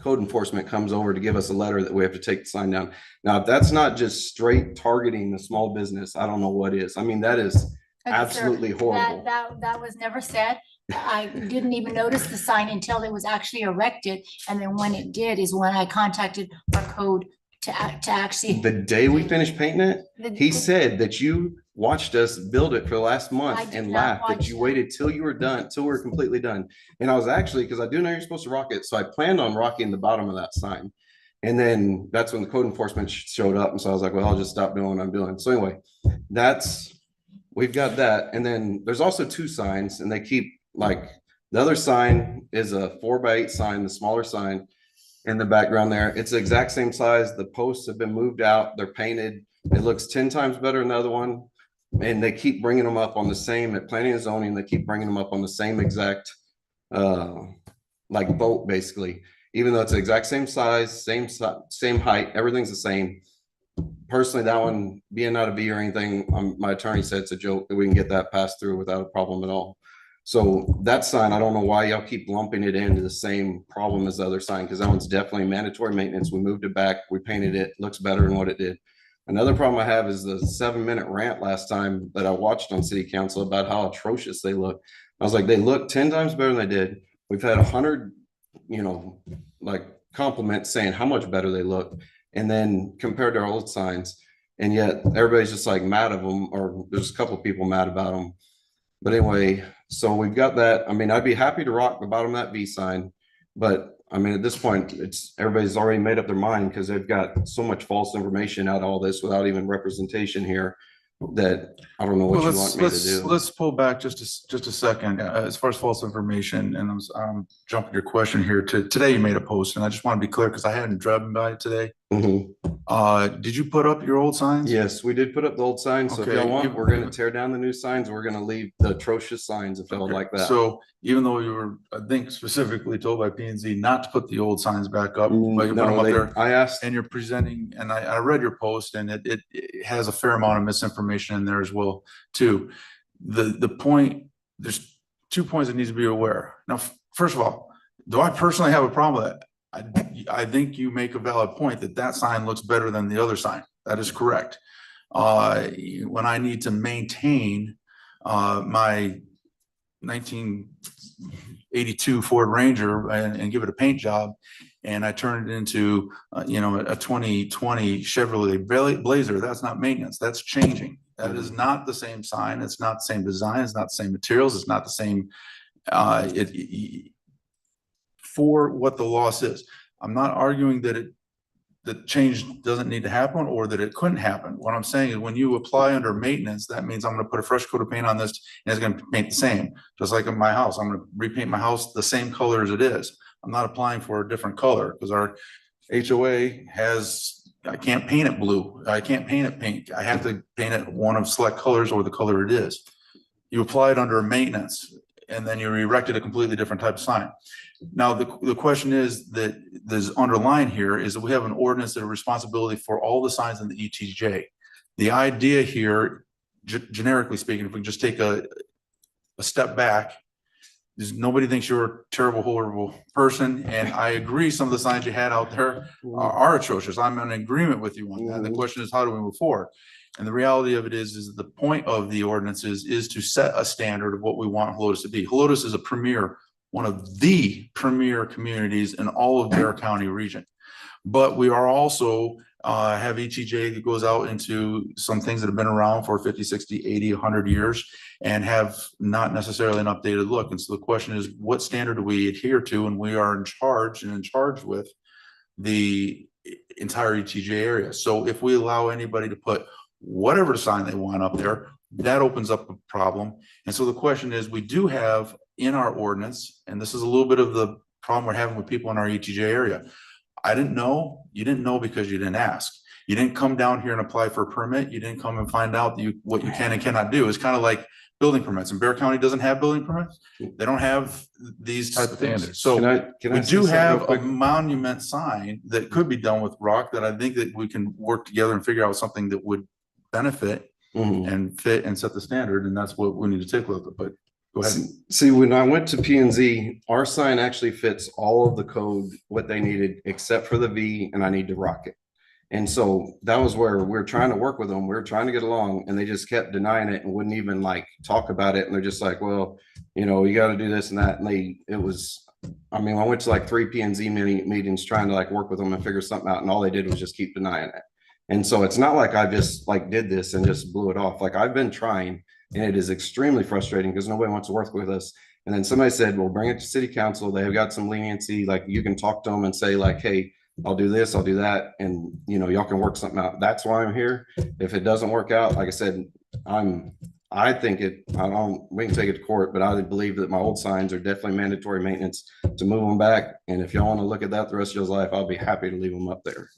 code enforcement comes over to give us a letter that we have to take the sign down. Now, if that's not just straight targeting the small business, I don't know what is. I mean, that is absolutely horrible. That was never said. I didn't even notice the sign until it was actually erected. And then when it did is when I contacted our code to actually. The day we finished painting it, he said that you watched us build it for the last month and laughed that you waited till you were done, till we were completely done. And I was actually, because I do know you're supposed to rock it, so I planned on rocking the bottom of that sign. And then that's when the code enforcement showed up. And so I was like, well, I'll just stop doing what I'm doing. So anyway, we've got that. And then there's also two signs, and they keep like, the other sign is a 4x8 sign, the smaller sign in the background there. It's the exact same size. The posts have been moved out. They're painted. It looks 10 times better than the other one. And they keep bringing them up on the same, at planning and zoning, they keep bringing them up on the same exact, like boat basically, even though it's the exact same size, same height, everything's the same. Personally, that one being not a V or anything, my attorney said it's a joke that we can get that passed through without a problem at all. So that sign, I don't know why y'all keep lumping it into the same problem as the other sign, because that one's definitely mandatory maintenance. We moved it back, we painted it, looks better than what it did. Another problem I have is the 7-minute rant last time that I watched on city council about how atrocious they look. I was like, they look 10 times better than they did. We've had 100, like compliments saying how much better they look. And then compared to our old signs, and yet everybody's just like mad of them, or there's a couple of people mad about them. But anyway, so we've got that. I mean, I'd be happy to rock the bottom of that V sign, but I mean, at this point, everybody's already made up their mind because they've got so much false information out of all this without even representation here that I don't know what you want me to do. Let's pull back just a second. As far as false information, and I'm jumping your question here. Today you made a post, and I just want to be clear because I hadn't driven by it today. Did you put up your old signs? Yes, we did put up the old signs. So if y'all want, we're going to tear down the new signs. We're going to leave the atrocious signs if y'all like that. So even though you were, I think, specifically told by P&Z not to put the old signs back up, but you put them up there. I asked, and you're presenting, and I read your post, and it has a fair amount of misinformation in there as well too. The point, there's 2 points that needs to be aware. Now, first of all, do I personally have a problem with that? I think you make a valid point that sign looks better than the other sign. That is correct. When I need to maintain my 1982 Ford Ranger and give it a paint job, and I turn it into a 2020 Chevrolet Blazer, that's not maintenance. That's changing. That is not the same sign. It's not the same design. It's not the same materials. It's not the same for what the loss is. I'm not arguing that change doesn't need to happen or that it couldn't happen. What I'm saying is when you apply under maintenance, that means I'm going to put a fresh coat of paint on this and it's going to paint the same. Just like in my house, I'm going to repaint my house the same color as it is. I'm not applying for a different color because our HOA I can't paint it blue. I can't paint it pink. I have to paint it one of select colors or the color it is. You apply it under maintenance and then you erected a completely different type of sign. Now, the question is that there's underlying here is that we have an ordinance that a responsibility for all the signs in the ETJ. The idea here generically speaking, if we just take a step back, nobody thinks you're a terrible, horrible person. And I agree, some of the signs you had out there are atrocious. I'm in agreement with you on that. The question is, how do we move forward? And the reality of it is the point of the ordinances is to set a standard of what we want Helotes to be. Helotes is a premier, one of the premier communities in all of Bear County region. But we are also have ETJ that goes out into some things that have been around for 50, 60, 80, 100 years and have not necessarily an updated look. And so the question is, what standard do we adhere to? And we are in charge with the entire ETJ area. So if we allow anybody to put whatever sign they want up there, that opens up a problem. And so the question is, we do have in our ordinance, and this is a little bit of the problem we're having with people in our ETJ area. I didn't know. You didn't know because you didn't ask. You didn't come down here and apply for a permit. You didn't come and find out what you can and cannot do. It's kind of like building permits. And Bear County doesn't have building permits. They don't have these type of things. So we do have a monument sign that could be done with rock that I think that we can work together and figure out something that would benefit and fit and set the standard. And that's what we need to take a look at. But go ahead. See, when I went to P&Z, our sign actually fits all of the code, what they needed, except for the V, and I need to rock it. And so that was where we're trying to work with them. We're trying to get along, and they just kept denying it and wouldn't even like talk about it. And they're just like, well, you know, you got to do this and that. And I went to like 3 P&Z meetings trying to like work with them and figure something out. And all they did was just keep denying it. And so it's not like I just like did this and just blew it off. Like I've been trying, and it is extremely frustrating because nobody wants to work with us. And then somebody said, well, bring it to city council. They have got some leniency. Like you can talk to them and say like, hey, I'll do this, I'll do that. And you know, y'all can work something out. That's why I'm here. If it doesn't work out, like I said, we can take it to court, but I believe that my old signs are definitely mandatory maintenance to move them back. And if y'all want to look at that the rest of your life, I'll be happy to leave them up there.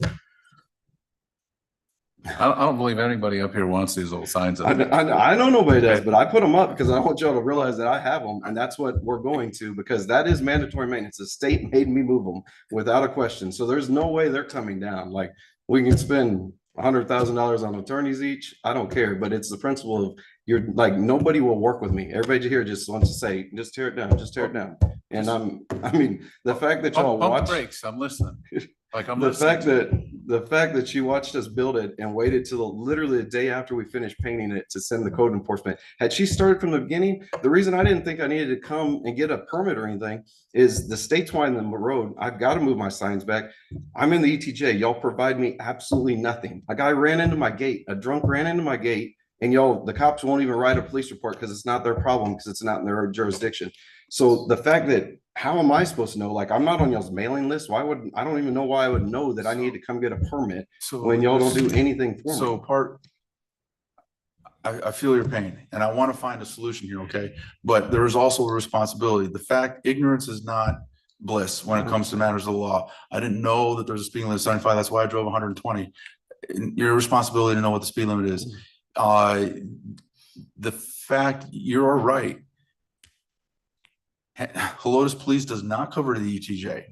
I don't believe anybody up here wants these old signs. I know nobody does, but I put them up because I want y'all to realize that I have them, and that's what we're going to, because that is mandatory maintenance. The state made me move them without a question. So there's no way they're coming down. Like we can spend $100,000 on attorneys each. I don't care, but it's the principle of you're like, nobody will work with me. Everybody here just wants to say, just tear it down, just tear it down. And the fact that y'all Pump watch brakes, I'm listening. Like I'm the listening. fact that she watched us build it and waited till literally the day after we finished painting it to send the code enforcement. Had she started from the beginning, the reason I didn't think I needed to come and get a permit or anything is the state's widening the road. I've got to move my signs back. I'm in the ETJ. Y'all provide me absolutely nothing. A guy ran into my gate. A drunk ran into my gate, and the cops won't even write a police report because it's not their problem, because it's not in their jurisdiction. So the fact that, how am I supposed to know? Like, I'm not on y'all's mailing list. I don't even know why I would know that I need to come get a permit when y'all don't do anything for me. I feel your pain and I want to find a solution here. Okay. But there is also a responsibility. The fact ignorance is not bliss when it comes to matters of the law. I didn't know that there's a speed limit of 75. That's why I drove 120. Your responsibility to know what the speed limit is. The fact you're right. Helotes Police does not cover the ETJ.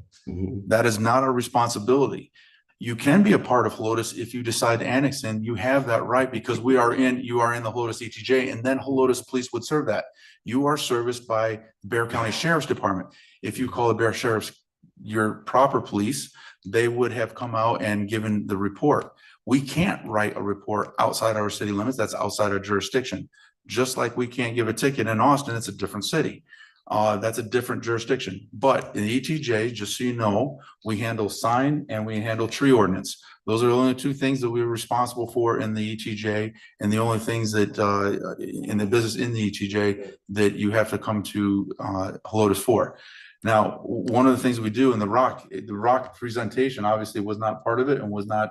That is not our responsibility. You can be a part of Helotes if you decide to annex in. You have that right because you are in the Helotes ETJ, and then Helotes Police would serve that. You are serviced by Bear County Sheriff's Department. If you call the Bear Sheriff's your proper police, they would have come out and given the report. We can't write a report outside our city limits. That's outside our jurisdiction. Just like we can't give a ticket in Austin, it's a different city. That's a different jurisdiction. But in the ETJ, just so you know, we handle sign and we handle tree ordinance. Those are the only two things that we're responsible for in the ETJ, and the only things that in the business in the ETJ that you have to come to Helotes for. Now, one of the things we do in the rock presentation obviously was not part of it, and was not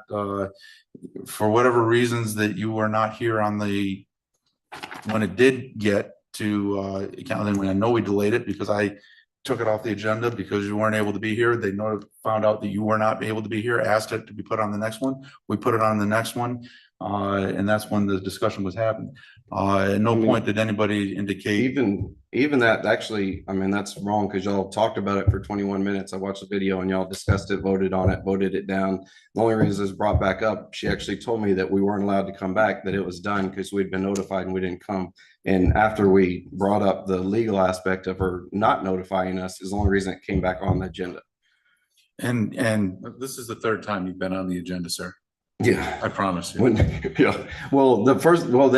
for whatever reasons that you were not here on when it did get to account. When I know we delayed it because I took it off the agenda because you weren't able to be here. They found out that you were not able to be here, asked it to be put on the next one. We put it on the next one, and that's when the discussion was happening. At no I mean, point did anybody indicate. Even that, actually, I mean, that's wrong because y'all talked about it for 21 minutes. I watched the video and y'all discussed it, voted on it, voted it down. The only reason it's brought back up, she actually told me that we weren't allowed to come back, that it was done because we'd been notified and we didn't come. And after we brought up the legal aspect of her not notifying us is the only reason it came back on the agenda. And This is the third time you've been on the agenda, sir. Yeah. I promise you. When, yeah, well, they've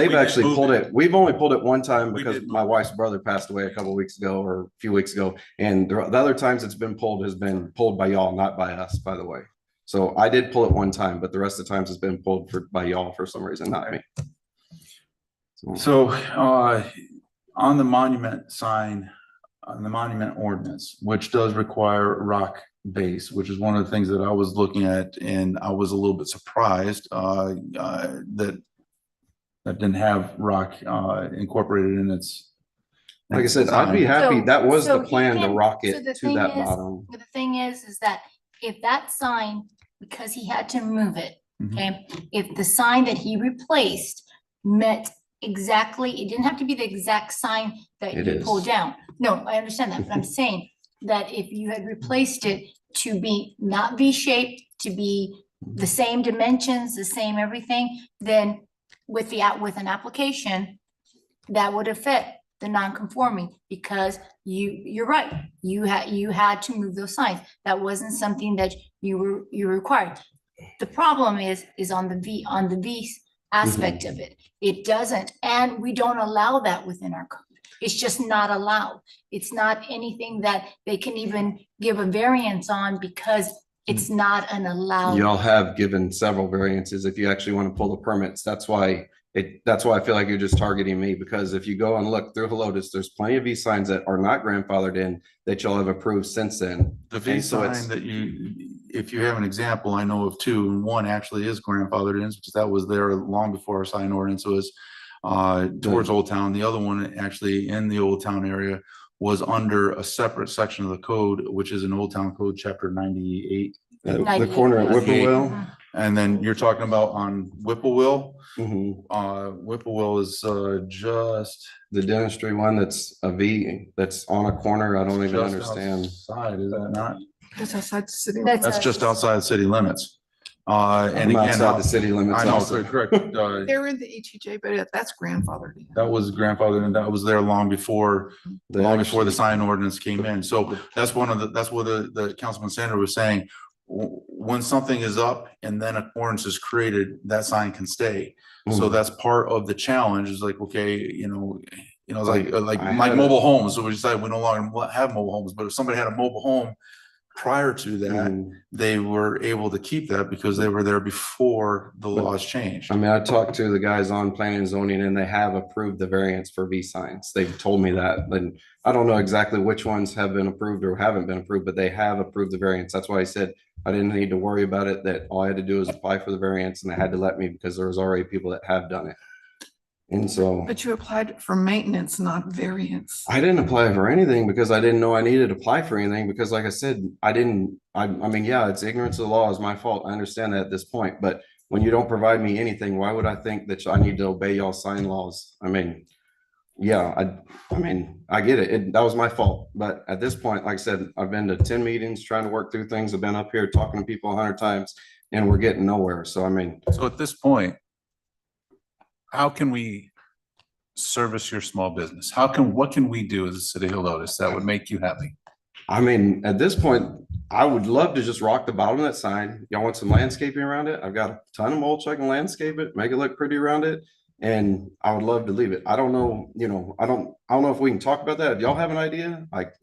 We actually did pulled move it. We've only pulled it one time We because did my move wife's brother passed away a couple of weeks ago or a few weeks ago. And the other times it's been pulled has been pulled by y'all, not by us, by the way. So I did pull it one time, but the rest of the times it's been pulled by y'all for some reason, not me. So, on the monument sign, on the monument ordinance, which does require rock base, which is one of the things that I was looking at, and I was a little bit surprised, that didn't have rock, incorporated in its. Like I said, I'd be happy. That was So the he plan to can- rock so it the to thing that is- bottom. The thing is that if that sign, because he had to move it, Mhm. okay? If the sign that he replaced met exactly, it didn't have to be the exact sign that It you is. pulled down. No, I understand that, but I'm saying that if you had replaced it to be not V-shaped, to be the same dimensions, the same everything, then with an application, that would have fit the non-conforming, because you're right, you had to move those signs. That wasn't something that you required. The problem is on the V aspect of it. It doesn't, and we don't allow that within our code. It's just not allowed. It's not anything that they can even give a variance on because it's not an allowed. Y'all have given several variances if you actually want to pull the permits. That's why I feel like you're just targeting me, because if you go and look through Helotes, there's plenty of V signs that are not grandfathered in that y'all have approved since then. The V And so it's- sign that if you have an example, I know of two, and one actually is grandfathered in, because that was there long before our sign ordinance was towards Old Town. The other one actually in the Old Town area was under a separate section of the code, which is an Old Town Code, chapter 98. The corner at 98. Whippoorwill. And then you're talking about on Whippoorwill. Mhm. Whippoorwill is just The dentistry one that's a V, that's on a corner. I don't even just understand. outside, is that not? That's outside the city. That's just outside city limits. And I'm again, outside the city limits I know, also. correct. They're in the ETJ, but that's grandfathered. in. That was grandfathered, and that was there long before the sign ordinance came in. So that's what the Councilman Sanders was saying. When something is up and then an ordinance is created, that sign can stay. So Mhm. that's part of the challenge, is like, okay, it's like I had mobile homes. So we decided we no longer have mobile homes, but if somebody had a mobile home prior to that, Mhm. they were able to keep that because they were there before the But- laws changed. I mean, I talked to the guys on planning and zoning and they have approved the variance for V signs. They've told me that. And I don't know exactly which ones have been approved or haven't been approved, but they have approved the variance. That's why I said I didn't need to worry about it, that all I had to do was apply for the variance and they had to let me because there was already people that have done it. And so But you applied for maintenance, not variance. I didn't apply for anything because I didn't know I needed to apply for anything because like I said, I mean, yeah, it's ignorance of the law is my fault. I understand that at this point, but when you don't provide me anything, why would I think that I need to obey y'all sign laws? I mean, yeah, I get it. That was my fault. But at this point, like I said, I've been to 10 meetings trying to work through things. I've been up here talking to people 100 times and we're getting nowhere. So, I mean, So at this point, how can we service your small business? What can we do as a city of Helotes that would make you happy? I mean, at this point, I would love to just rock the bottom of that sign. Y'all want some landscaping around it? I've got a ton of mulch. I can landscape it, make it look pretty around it. And I would love to leave it. I don't know, I don't know if we can talk about that. If y'all have an idea, like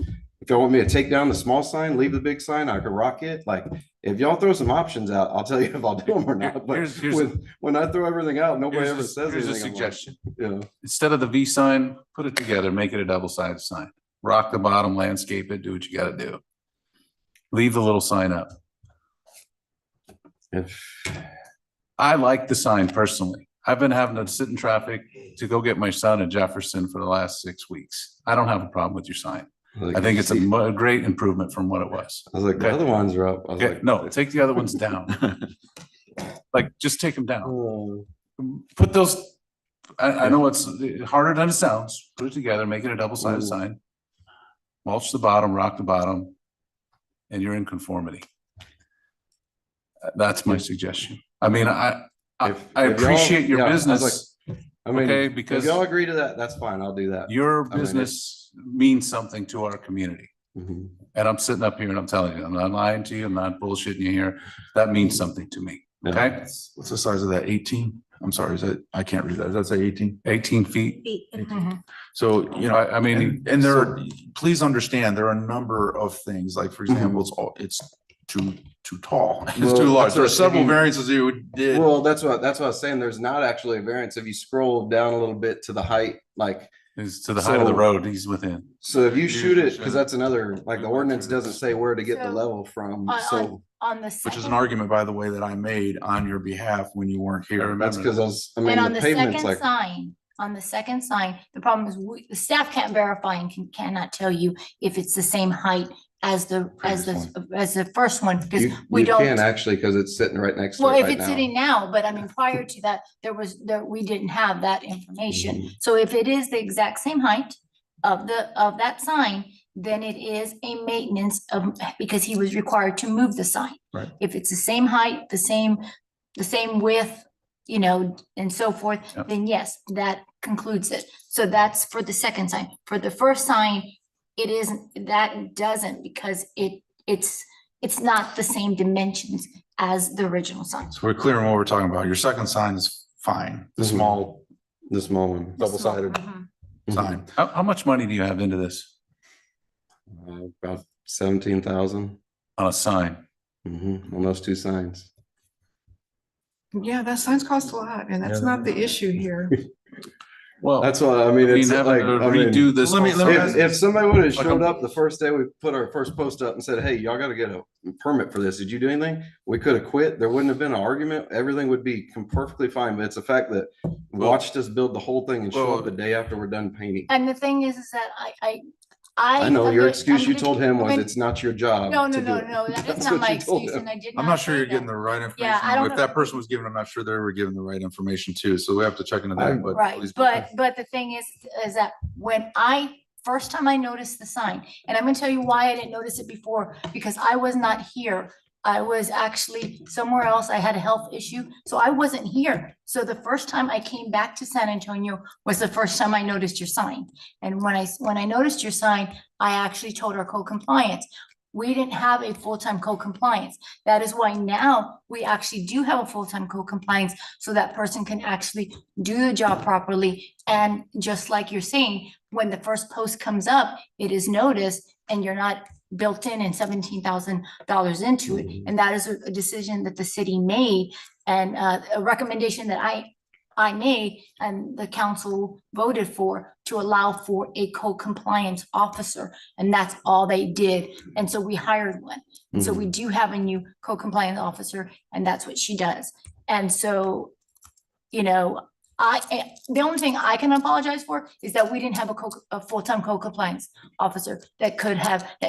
if y'all want me to take down the small sign, leave the big sign, I could rock it. Like if y'all throw some options out, I'll tell you if I'll do them or not. But when I throw everything out, nobody ever says Here's anything. a suggestion. Yeah. Instead of the V sign, put it together, make it a double-sided sign. Rock the bottom, landscape it, do what you gotta do. Leave the little sign up. I like the sign personally. I've been having to sit in traffic to go get my son in Jefferson for the last 6 weeks. I don't have a problem with your sign. I think it's a great improvement from what it was. I was like, the other ones are up. I was Okay, like, no, take the other ones down. Like, just take them down. oh. Put those I know it's harder than it sounds. Put it together, make it a double-sided Ooh. sign. Mulch the bottom, rock the bottom, and you're in conformity. That's my suggestion. I mean, I If y'all- appreciate your yeah, I was business. I mean, Okay, if because y'all agree to that, that's fine. I'll do that. your I mean, business means something to our community. Mhm. And I'm sitting up here and I'm telling you, I'm not lying to you, I'm not bullshitting you here. That means something to me, okay? What's the size of that? 18? I'm sorry, is that, I can't read that. Does that say 18? 18 feet. So, you know, I mean, and there are, please understand, there are a number of things, like, for example, it's too tall. It's Well, too large. that's There are what- several if you- variances you did. Well, that's what I was saying. There's not actually a variance. If you scroll down a little bit to the height, like, It's to the height of the So- road, he's within. so if you shoot it, because that's another, like, the ordinance doesn't say where to get the So, level from, On, so on the Which is an second, argument, by the way, that I made on your behalf when you weren't here. that's because I mean, and on the the pavement's second like. sign, the problem is the staff can't verify and cannot tell you if it's the same height as the first one, because You we can don't. actually, because it's sitting right next to Well, it if right it's now. sitting now, but I mean, prior to that, we didn't have that information. Mhm. So if it is the exact same height of that sign, then it is a maintenance of, because he was required to move the sign. Right. If it's the same height, the same width, you know, and so forth, Yep. then yes, that concludes it. So that's for the second sign. For the first sign, it isn't, that doesn't, because it's not the same dimensions as the original sign. So we're clear on what we're talking about. Your second sign is fine. The Mhm. small The small one. double-sided Mhm. sign. How much money do you have into this About 17,000 on a sign? on those two signs. Yeah, that signs cost a lot, and that's not the issue here. Well, That's what I mean. It's having like, to I mean, redo this. let me- whole let me sign. ask- if somebody would have Like showed a- up the first day we put our first post up and said, hey, y'all got to get a permit for this. Did you do anything? We could have quit. There wouldn't have been an argument. Everything would be perfectly fine. But it's the fact that watched us build the whole thing and show up the day after we're done painting. And the thing is that I know your excuse you I'm told him was I'm- it's not your job. No, to no, do no, it. no, that is That's not what my you told excuse, him. and I did I'm not not sure say you're that. getting the right information. Yeah, I don't If know. that person was given, I'm not sure they were given the right information too. So we have to check into that, but. Right, please go ahead. but the thing is that when first time I noticed the sign, and I'm gonna tell you why I didn't notice it before, because I was not here. I was actually somewhere else. I had a health issue, so I wasn't here. So the first time I came back to San Antonio was the first time I noticed your sign. And when I noticed your sign, I actually told our co-compliance, we didn't have a full-time co-compliance. That is why now we actually do have a full-time co-compliance, so that person can actually do the job properly. And just like you're saying, when the first post comes up, it is noticed and you're not built in and $17,000 into it. And that is a decision that the city made, and a recommendation that I made and the council voted for, to allow for a co-compliance officer. And that's all they did. And so we hired one. And so we do have a new co-compliance officer, and that's what she does. And so, you know, the only thing I can apologize for is that we didn't have a full-time co-compliance officer that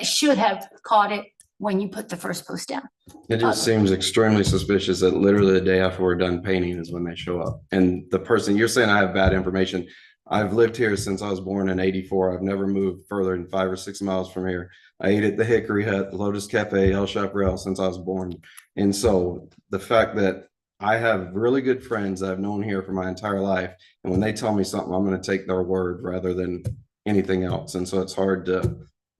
should have caught it when you put the first post down. It just seems extremely suspicious that literally the day after we're done painting is when they show up. And the person, you're saying I have bad information. I've lived here since I was born in '84. I've never moved further than 5 or 6 miles from here. I ate at the Hickory Hut, the Lotus Cafe, El Chaparral since I was born. And so the fact that I have really good friends that I've known here for my entire life, and when they tell me something, I'm going to take their word rather than anything else. And so it's hard to,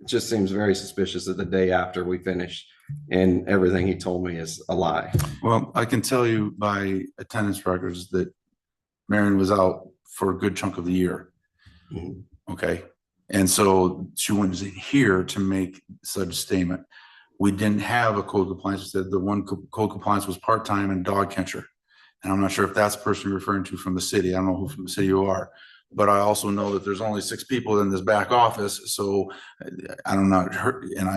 it just seems very suspicious that the day after we finish and everything he told me is a lie. Well, I can tell you by attendance records that Marion was out for a good chunk of the year. Mhm. Okay. And so she wasn't here to make such a statement. We didn't have a code compliance. The one code compliance was part-time and dog catcher. And I'm not sure if that's the person you're referring to from the city. I don't know who from the city you are, but I also know that there's only 6 people in this back office. So I'm not hurt. And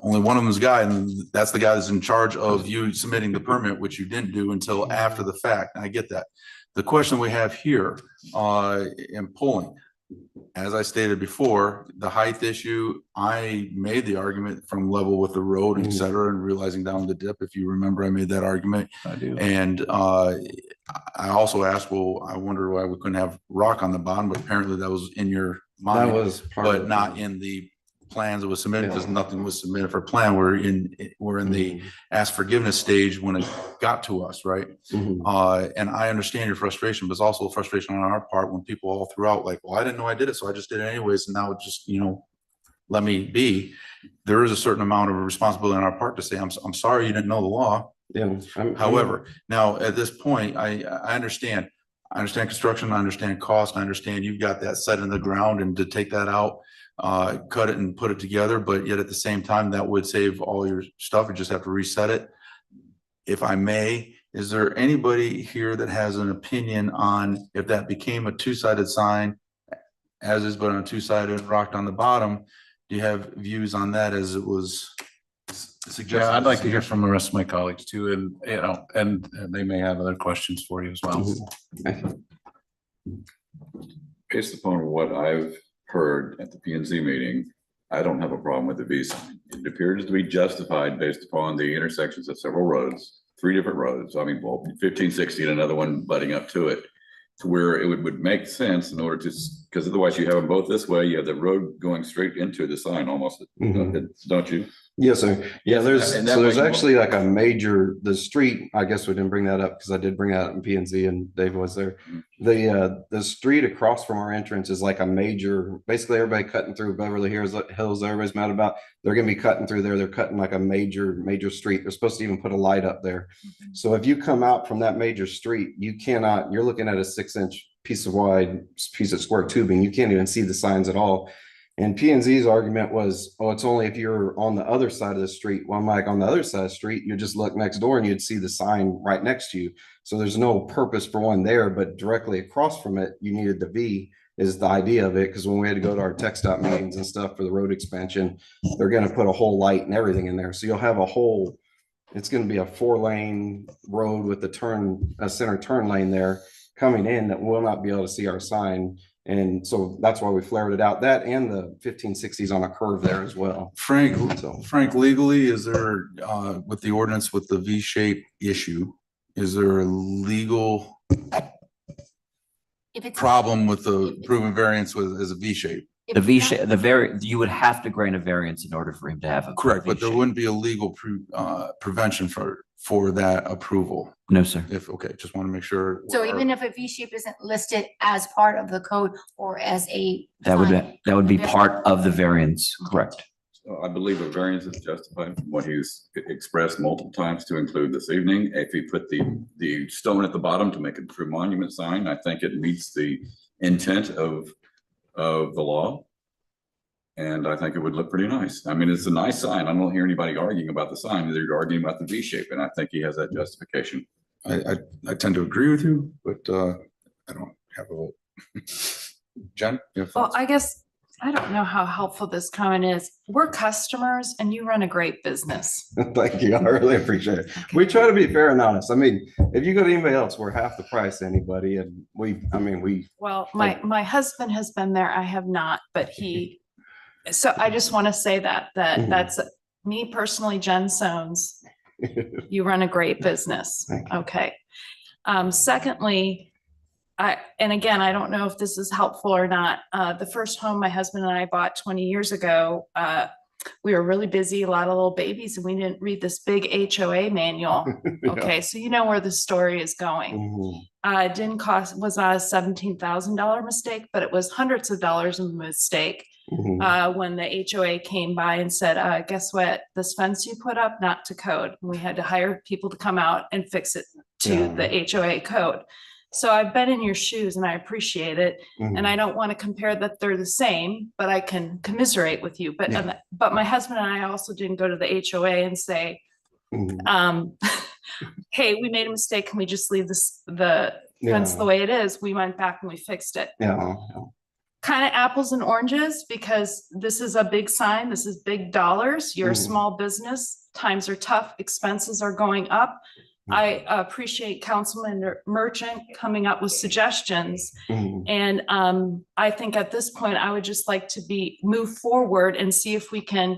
only one of them is a guy, and that's the guy that's in charge of you submitting the permit, which you didn't do until after the fact. I get that. The question we have here in polling, as I stated before, the height issue, I made the argument from level with the road, et cetera, and realizing down the dip. If you remember, I made that argument. I do. And I also asked, well, I wonder why we couldn't have rock on the bottom, but apparently that was in your mind. That was part of but it. not in the plans that was submitted, because Yeah. nothing was submitted for plan. We're in the ask forgiveness stage when it got to us, right? And I understand your frustration, but it's also a frustration on our part when people all throughout like, well, I didn't know I did it, so I just did it anyways, and now it just, let me be. There is a certain amount of responsibility on our part to say, I'm sorry you didn't know the law. Yeah. However, now at this point, I understand. I understand construction, I understand cost, I understand you've got that set in the ground, and to take that out, cut it and put it together, but yet at the same time, that would save all your stuff. You just have to reset it. If I may, is there anybody here that has an opinion on if that became a two-sided sign, as is, but on a two-sided and rocked on the bottom? Do you have views on that as it was suggested? Yeah, I'd like to hear from the rest of my colleagues too, and and they may have other questions for you as well. Based upon what I've heard at the P and Z meeting, I don't have a problem with the V sign. It appears to be justified based upon the intersections of several roads, 3 different roads. I mean, well, 1560 and another one butting up to it, to where it would make sense in order to, because otherwise you have them both this way. You have the road going straight into the sign almost, don't you? Yes, sir. Yeah, there's And that way there's you actually like a major, the street, I guess we didn't bring that up because I did bring that up in P and Z and Dave was there. The street across from our entrance is like a major, basically everybody cutting through Beverly Hills, everybody's mad about. They're gonna be cutting through there. They're cutting like a major street. They're supposed to even put a light up there. So if you come out from that major street, you cannot, you're looking at a 6-inch piece of square tubing. You can't even see the signs at all. And P and Z's argument was, oh, it's only if you're on the other side of the street. Well, I'm like, on the other side of the street, you just look next door and you'd see the sign right next to you. So there's no purpose for one there, but directly across from it, you needed the V is the idea of it. Because when we had to go to our TxDOT meetings and stuff for the road expansion, they're going to put a whole light and everything in there. So you'll have it's going to be a 4-lane road with a center turn lane there coming in that will not be able to see our sign. And so that's why we flared it out, that and the 1560s on a curve there as well. Frank, legally, is there, with the ordinance with the V-shape issue, is there a legal problem with the proven variance as a V-shape? The V-shape, you would have to grant a variance in order for him to have a. Correct, but there wouldn't be a legal prevention for that approval. No, sir. Okay, just want to make sure. So even if a V shape isn't listed as part of the code or as a. That would be part of the variance, correct? So I believe a variance is justified from what he's expressed multiple times to include this evening. If he put the stone at the bottom to make a true monument sign, I think it meets the intent of the law. And I think it would look pretty nice. I mean, it's a nice sign. I don't hear anybody arguing about the sign. They're arguing about the V shape, and I think he has that justification. I tend to agree with you, but I don't have a vote. Jen? Well, I guess, I don't know how helpful this comment is. We're customers and you run a great business. Thank you. I really appreciate it. We try to be fair and honest. I mean, if you go to anybody else, we're half the price of anybody. And Well, my husband has been there. I have not, but so I just want to say that's me personally, Jen Sones. You run a great business. Okay. Secondly, and again, I don't know if this is helpful or not. The first home my husband and I bought 20 years ago, we were really busy, a lot of little babies, and we didn't read this big HOA manual. Okay. So you know where the story is going. It didn't was not a $17,000 mistake, but it was hundreds of dollars of a mistake. When the HOA came by and said, guess what, this fence you put up, not to code. We had to hire people to come out and fix it to the HOA code. So I've been in your shoes and I appreciate it. And I don't want to compare that they're the same, but I can commiserate with you. But my husband and I also didn't go to the HOA and say, hey, we made a mistake. Can we just leave the fence the way it is? We went back and we fixed it. Kind of apples and oranges, because this is a big sign. This is big dollars. You're a small business. Times are tough. Expenses are going up. I appreciate Councilman Merchant coming up with suggestions. Mhm. And I think at this point, I would just like to move forward and see if we can,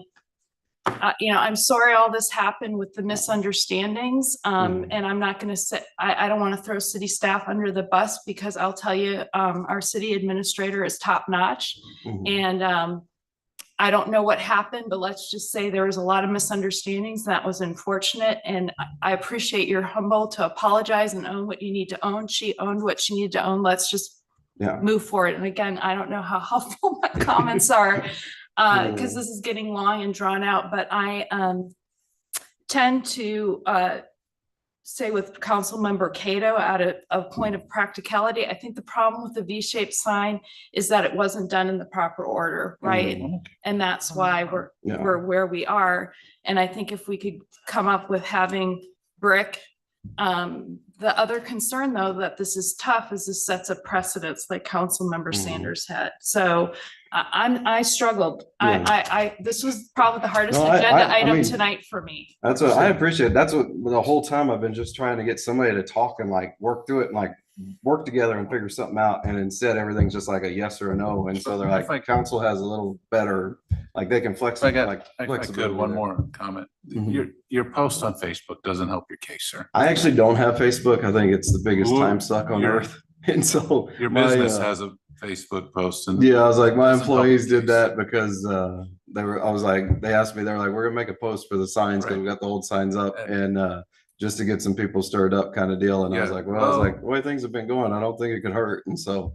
I'm sorry all this happened with the misunderstandings. And I'm not going to say, I don't want to throw city staff under the bus, because I'll tell you, our city administrator is top notch. And I don't know what happened, but let's just say there was a lot of misunderstandings. That was unfortunate. And I appreciate you're humble to apologize and own what you need to own. She owned what she needed to own. Let's just move forward. And again, I don't know how helpful my comments are, because this is getting long and drawn out, but I tend to say with Councilmember Cato at a point of practicality. I think the problem with the V-shaped sign is that it wasn't done in the proper order, right? And that's why we're where we are. And I think if we could come up with having brick, the other concern though, that this is tough, is this sets a precedence like Councilmember Sanders had. So I struggled. This was probably the hardest agenda item tonight for me. That's what I appreciate. That's what the whole time I've been just trying to get somebody to talk and like work through it and like work together and figure something out. And instead everything's just like a yes or a no. And so they're like, council has a little better, like they can flex. I could one more comment. Your post on Facebook doesn't help your case, sir. I actually don't have Facebook. I think it's the biggest time suck on earth. And so your business has a Facebook post. And I was like, my employees did that because they asked me, they were like, we're gonna make a post for the signs because we got the old signs up and just to get some people stirred up kind of deal. And I was like, well, the way things have been going, I don't think it could hurt. And so,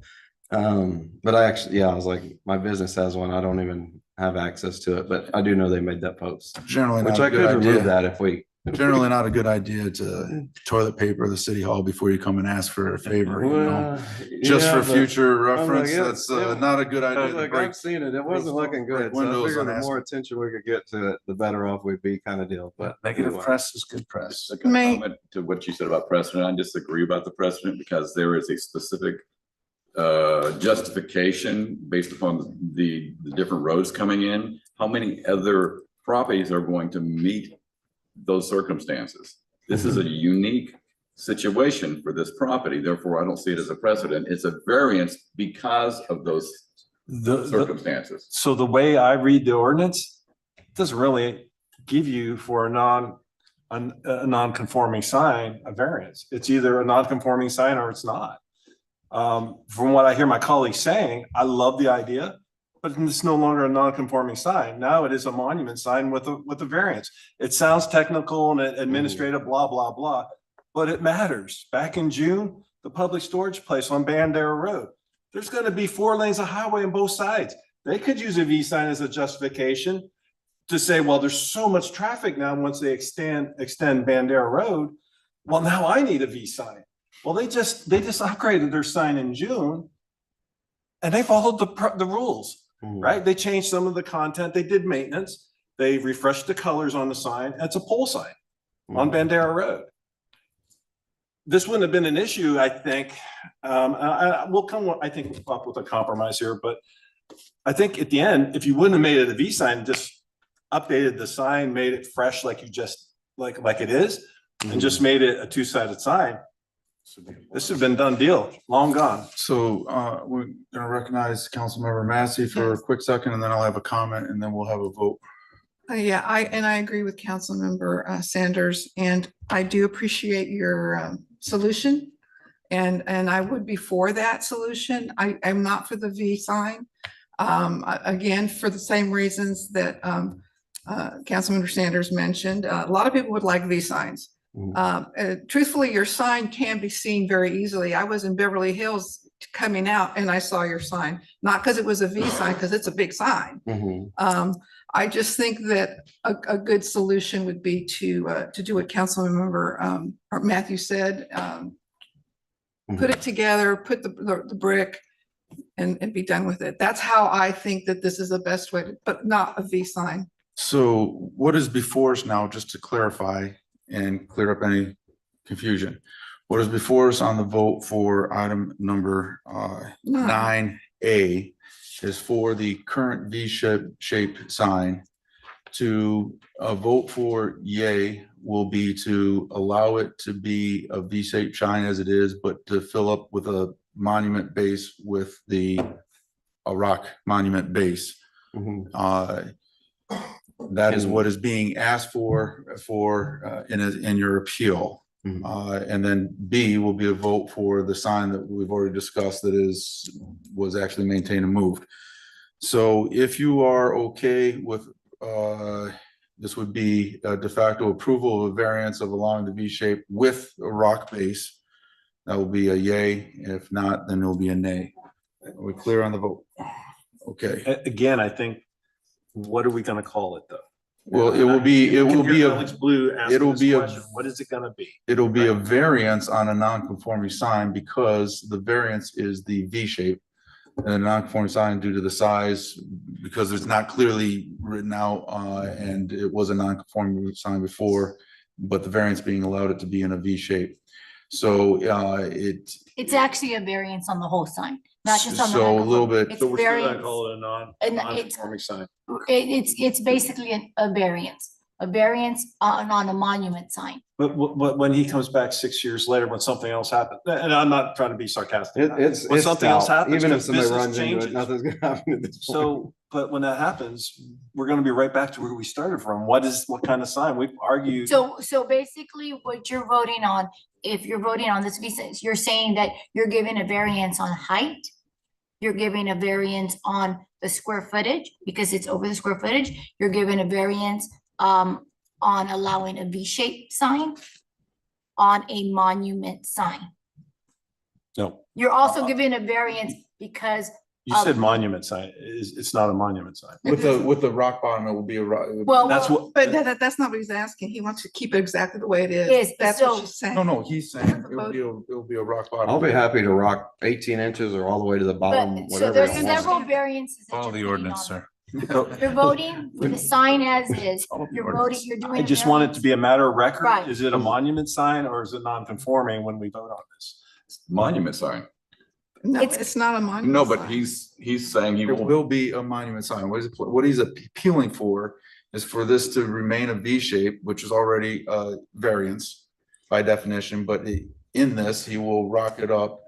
but I actually, I was like, my business has one. I don't even have access to it, but I do know they made that post. Generally, which I could remove that if we. Generally not a good idea to toilet paper the city hall before you come and ask for a favor, you know, just for future reference. That's not a good idea. Like, I've seen it. It wasn't looking good. So I figured the more attention we could get to it, the better off we'd be, kind of deal. But negative press is good press. A comment to what you said about precedent. I disagree about the precedent because there is a specific justification based upon the different roads coming in. How many other properties are going to meet those circumstances? This is a unique situation for this property. Therefore, I don't see it as a precedent. It's a variance because of those circumstances. So the way I read the ordinance, it doesn't really give you for a non-conforming sign a variance. It's either a non-conforming sign or it's not. From what I hear my colleagues saying, I love the idea, but it's no longer a non-conforming sign. Now it is a monument sign with a variance. It sounds technical and administrative, blah, blah, blah, but it matters. Back in June, the public storage place on Bandera Road, there's going to be 4 lanes of highway on both sides. They could use a V sign as a justification to say, well, there's so much traffic now once they extend Bandera Road. Well, now I need a V sign. Well, they just upgraded their sign in June and they followed the rules. Right? They changed some of the content. They did maintenance. They refreshed the colors on the sign. It's a pole sign on Bandera Road. This wouldn't have been an issue, I think. We'll come up with a compromise here, but I think at the end, if you wouldn't have made it a V sign, just updated the sign, made it fresh like you just like it is, and just made it a 2-sided sign, this has been done deal, long gone. So we're gonna recognize Councilmember Massey for a quick second, and then I'll have a comment, and then we'll have a vote. Yeah, I agree with Councilmember Sanders, and I do appreciate your solution. And I would be for that solution. I'm not for the V sign. Again, for the same reasons that Councilmember Sanders mentioned. A lot of people would like V signs. Truthfully, your sign can be seen very easily. I was in Beverly Hills coming out and I saw your sign, not because it was a V sign, because it's a big sign. I just think that a good solution would be to do what Councilmember Matthew said, put it together, put the brick and be done with it. That's how I think that this is the best way, but not a V sign. So what is before us now, just to clarify and clear up any confusion? What is before us on the vote for item number 9A is for the current V-shaped sign to vote for yay will be to allow it to be a V-shaped sign as it is, but to fill up with a monument base with a rock monument base. That is what is being asked for in your appeal. And then B will be a vote for the sign that we've already discussed that was actually maintained and moved. So if you are okay with, this would be a de facto approval of a variance of allowing the V shape with a rock base. That will be a yay. If not, then it'll be a nay. Are we clear on the vote? Okay. Again, I think, what are we gonna call it though? Well, it will be Alex Blue asking it'll this be question. What is it gonna be? It'll be a variance on a non-conforming sign because the variance is the V shape. And a non-conforming sign due to the size, because it's not clearly written out, and it was a non-conforming sign before, but the variance being allowed it to be in a V shape. So, It's actually a variance on the whole sign, not just on the. So a little bit. It's So we're still gonna variance. call it a non-conforming sign. It's basically a variance on a monument sign. But when he comes back 6 years later, when something else happens, and I'm not trying to be sarcastic. It's When something else stout. happens, Even if 'cause somebody business runs into it, changes. nothing's gonna happen at this point. So, but when that happens, we're gonna be right back to where we started from. What kind of sign? We've argued. So basically what you're voting on, if you're voting on this, you're saying that you're giving a variance on height. You're giving a variance on the square footage because it's over the square footage. You're giving a variance on allowing a V-shaped sign on a monument sign. No, You're also giving a variance because you said monument sign. It's not a monument sign. with the rock bottom, it will be a rock. Well, That's what. But that's not what he's asking. He wants to keep it exactly the way it is. Yes, That's so- what she's saying. No, he's saying it'll be a rock bottom. I'll be happy to rock 18 inches or all the way to the bottom, but, so whatever. there's you want. several variances. that Follow you're the putting ordinance, on. sir. You're voting with the sign as is. You're voting, you're doing. I a just want it to be a matter of record. Right. Is it a monument sign or is it non-conforming when we vote on this? Monument sign. No, it's not a monument. No, but sign. he's saying he It will. will be a monument sign. What he's appealing for is for this to remain a V shape, which is already a variance by definition, but in this, he will rock it up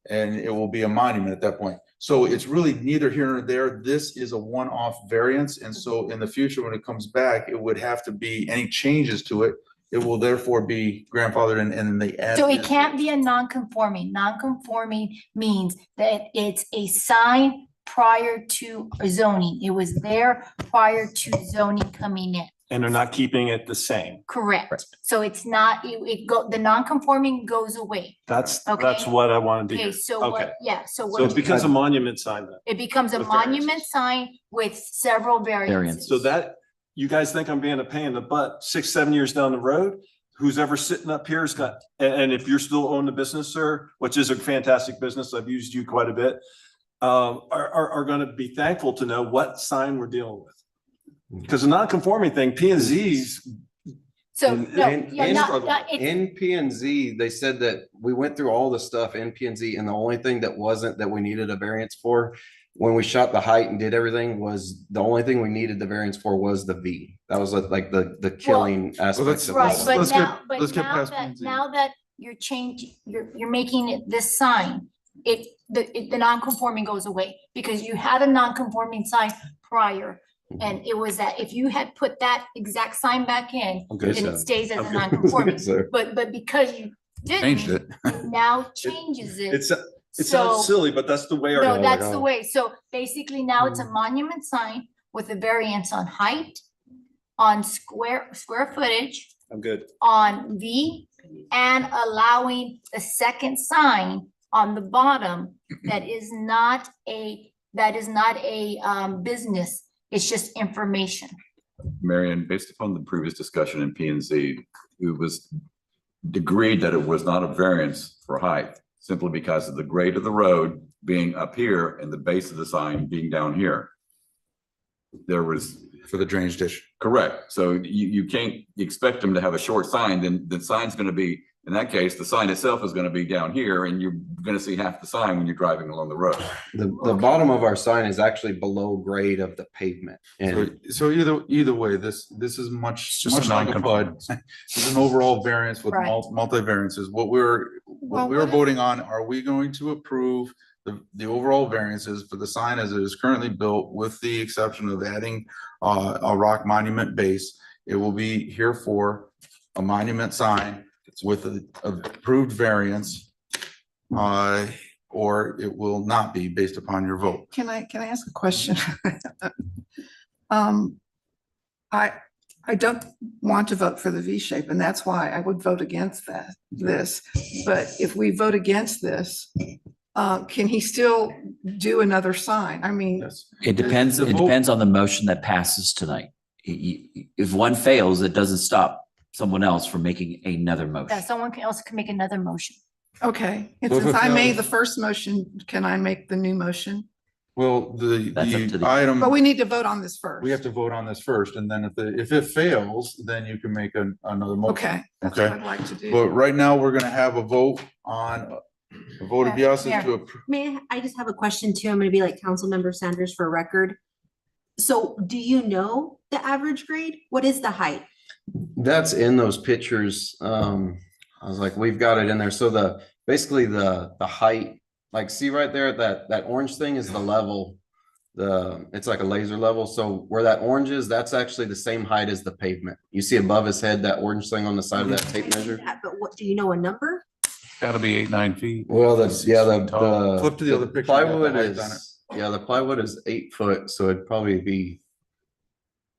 and it will be a monument at that point. So it's really neither here nor there. This is a one-off variance. And so in the future, when it comes back, it would have to be any changes to it. It will therefore be grandfathered and then they add. So it can't be a non-conforming. Non-conforming means that it's a sign prior to zoning. It was there prior to zoning coming in. And they're not keeping it the same. Correct. So it's not, the non-conforming goes away. That's Okay. what I wanted to hear. Okay, so Okay. what, yeah, so So it what, becomes a monument sign then. it becomes a with variances. monument sign with several variances. So that, you guys think I'm being a pain in the butt, 6, 7 years down the road, who's ever sitting up here has got, and if you're still owning the business, sir, which is a fantastic business, I've used you quite a bit, are gonna be thankful to know what sign we're dealing with. Because the non-conforming thing, P and Z's. So, and- no, In- yeah, in- not, it's, In P and Z, they said that we went through all the stuff in P and Z, and the only thing that wasn't that we needed a variance for, when we shot the height and did everything, was the only thing we needed the variance for was the V. That was like the killing aspect of right, this. but let's now, let's get past that, P&Z. now that you're changing, you're making it this sign, the non-conforming goes away, because you had a non-conforming sign prior. And it was that if you had put that exact sign back in, I'm good, then sir. it stays as I'm a good. non-conforming. Yes, sir. But because you Changed didn't, it. it now changes it. It So- sounds silly, but that's the way our. No, that's the way. So basically now it's a monument sign with a variance on height, on square footage, I'm good. on V, and allowing a second sign on the bottom that is not a business. It's just information. Marion, based upon the previous discussion in P and Z, it was agreed that it was not a variance for height, simply because of the grade of the road being up here and the base of the sign being down here. There was. For the drainage ditch. Correct. So you can't expect them to have a short sign, then the sign's gonna be In that case, the sign itself is gonna be down here and you're gonna see half the sign when you're driving along the road. The bottom of our sign is actually below grade of the pavement. And So either way, this is much, just much like a PUD. non-conforming. It's an overall variance with Right. multi variances. What we're Well, we're what if- voting on, are we going to approve the overall variances for the sign as it is currently built, with the exception of adding a rock monument base? It will be here for a monument sign with a approved variance, or it will not be based upon your vote. Can I ask a question? I don't want to vote for the V shape, and that's why I would vote against this. But if we vote against this, can he still do another sign? I mean, It depends, The it vote- depends on the motion that passes tonight. If one fails, it doesn't stop someone else from making another motion. That someone else can make another motion. okay, and So if since it I made fails- the first motion, can I make the new motion? Well, That's up to the the- item, But we need to vote on this first. we have to vote on this first, and then if it fails, then you can make another motion. Okay, that's what Okay. I'd like to do. But right now, we're gonna have a vote on, a vote of yes is to approve. I just have a question too. I'm gonna be like Councilmember Sanders for record. So do you know the average grade? What is the height? that's in those pictures. I was like, we've got it in there. So basically the height, like see right there, that orange thing is the level. It's like a laser level. So where that orange is, that's actually the same height as the pavement. You see above his head, that orange thing on the side of that tape measure? But what, do you know a number? Gotta be 8, 9 feet. Well, the Flip to the other picture, you got the plywood height on it. is, yeah, the plywood is 8 foot, so it'd probably be,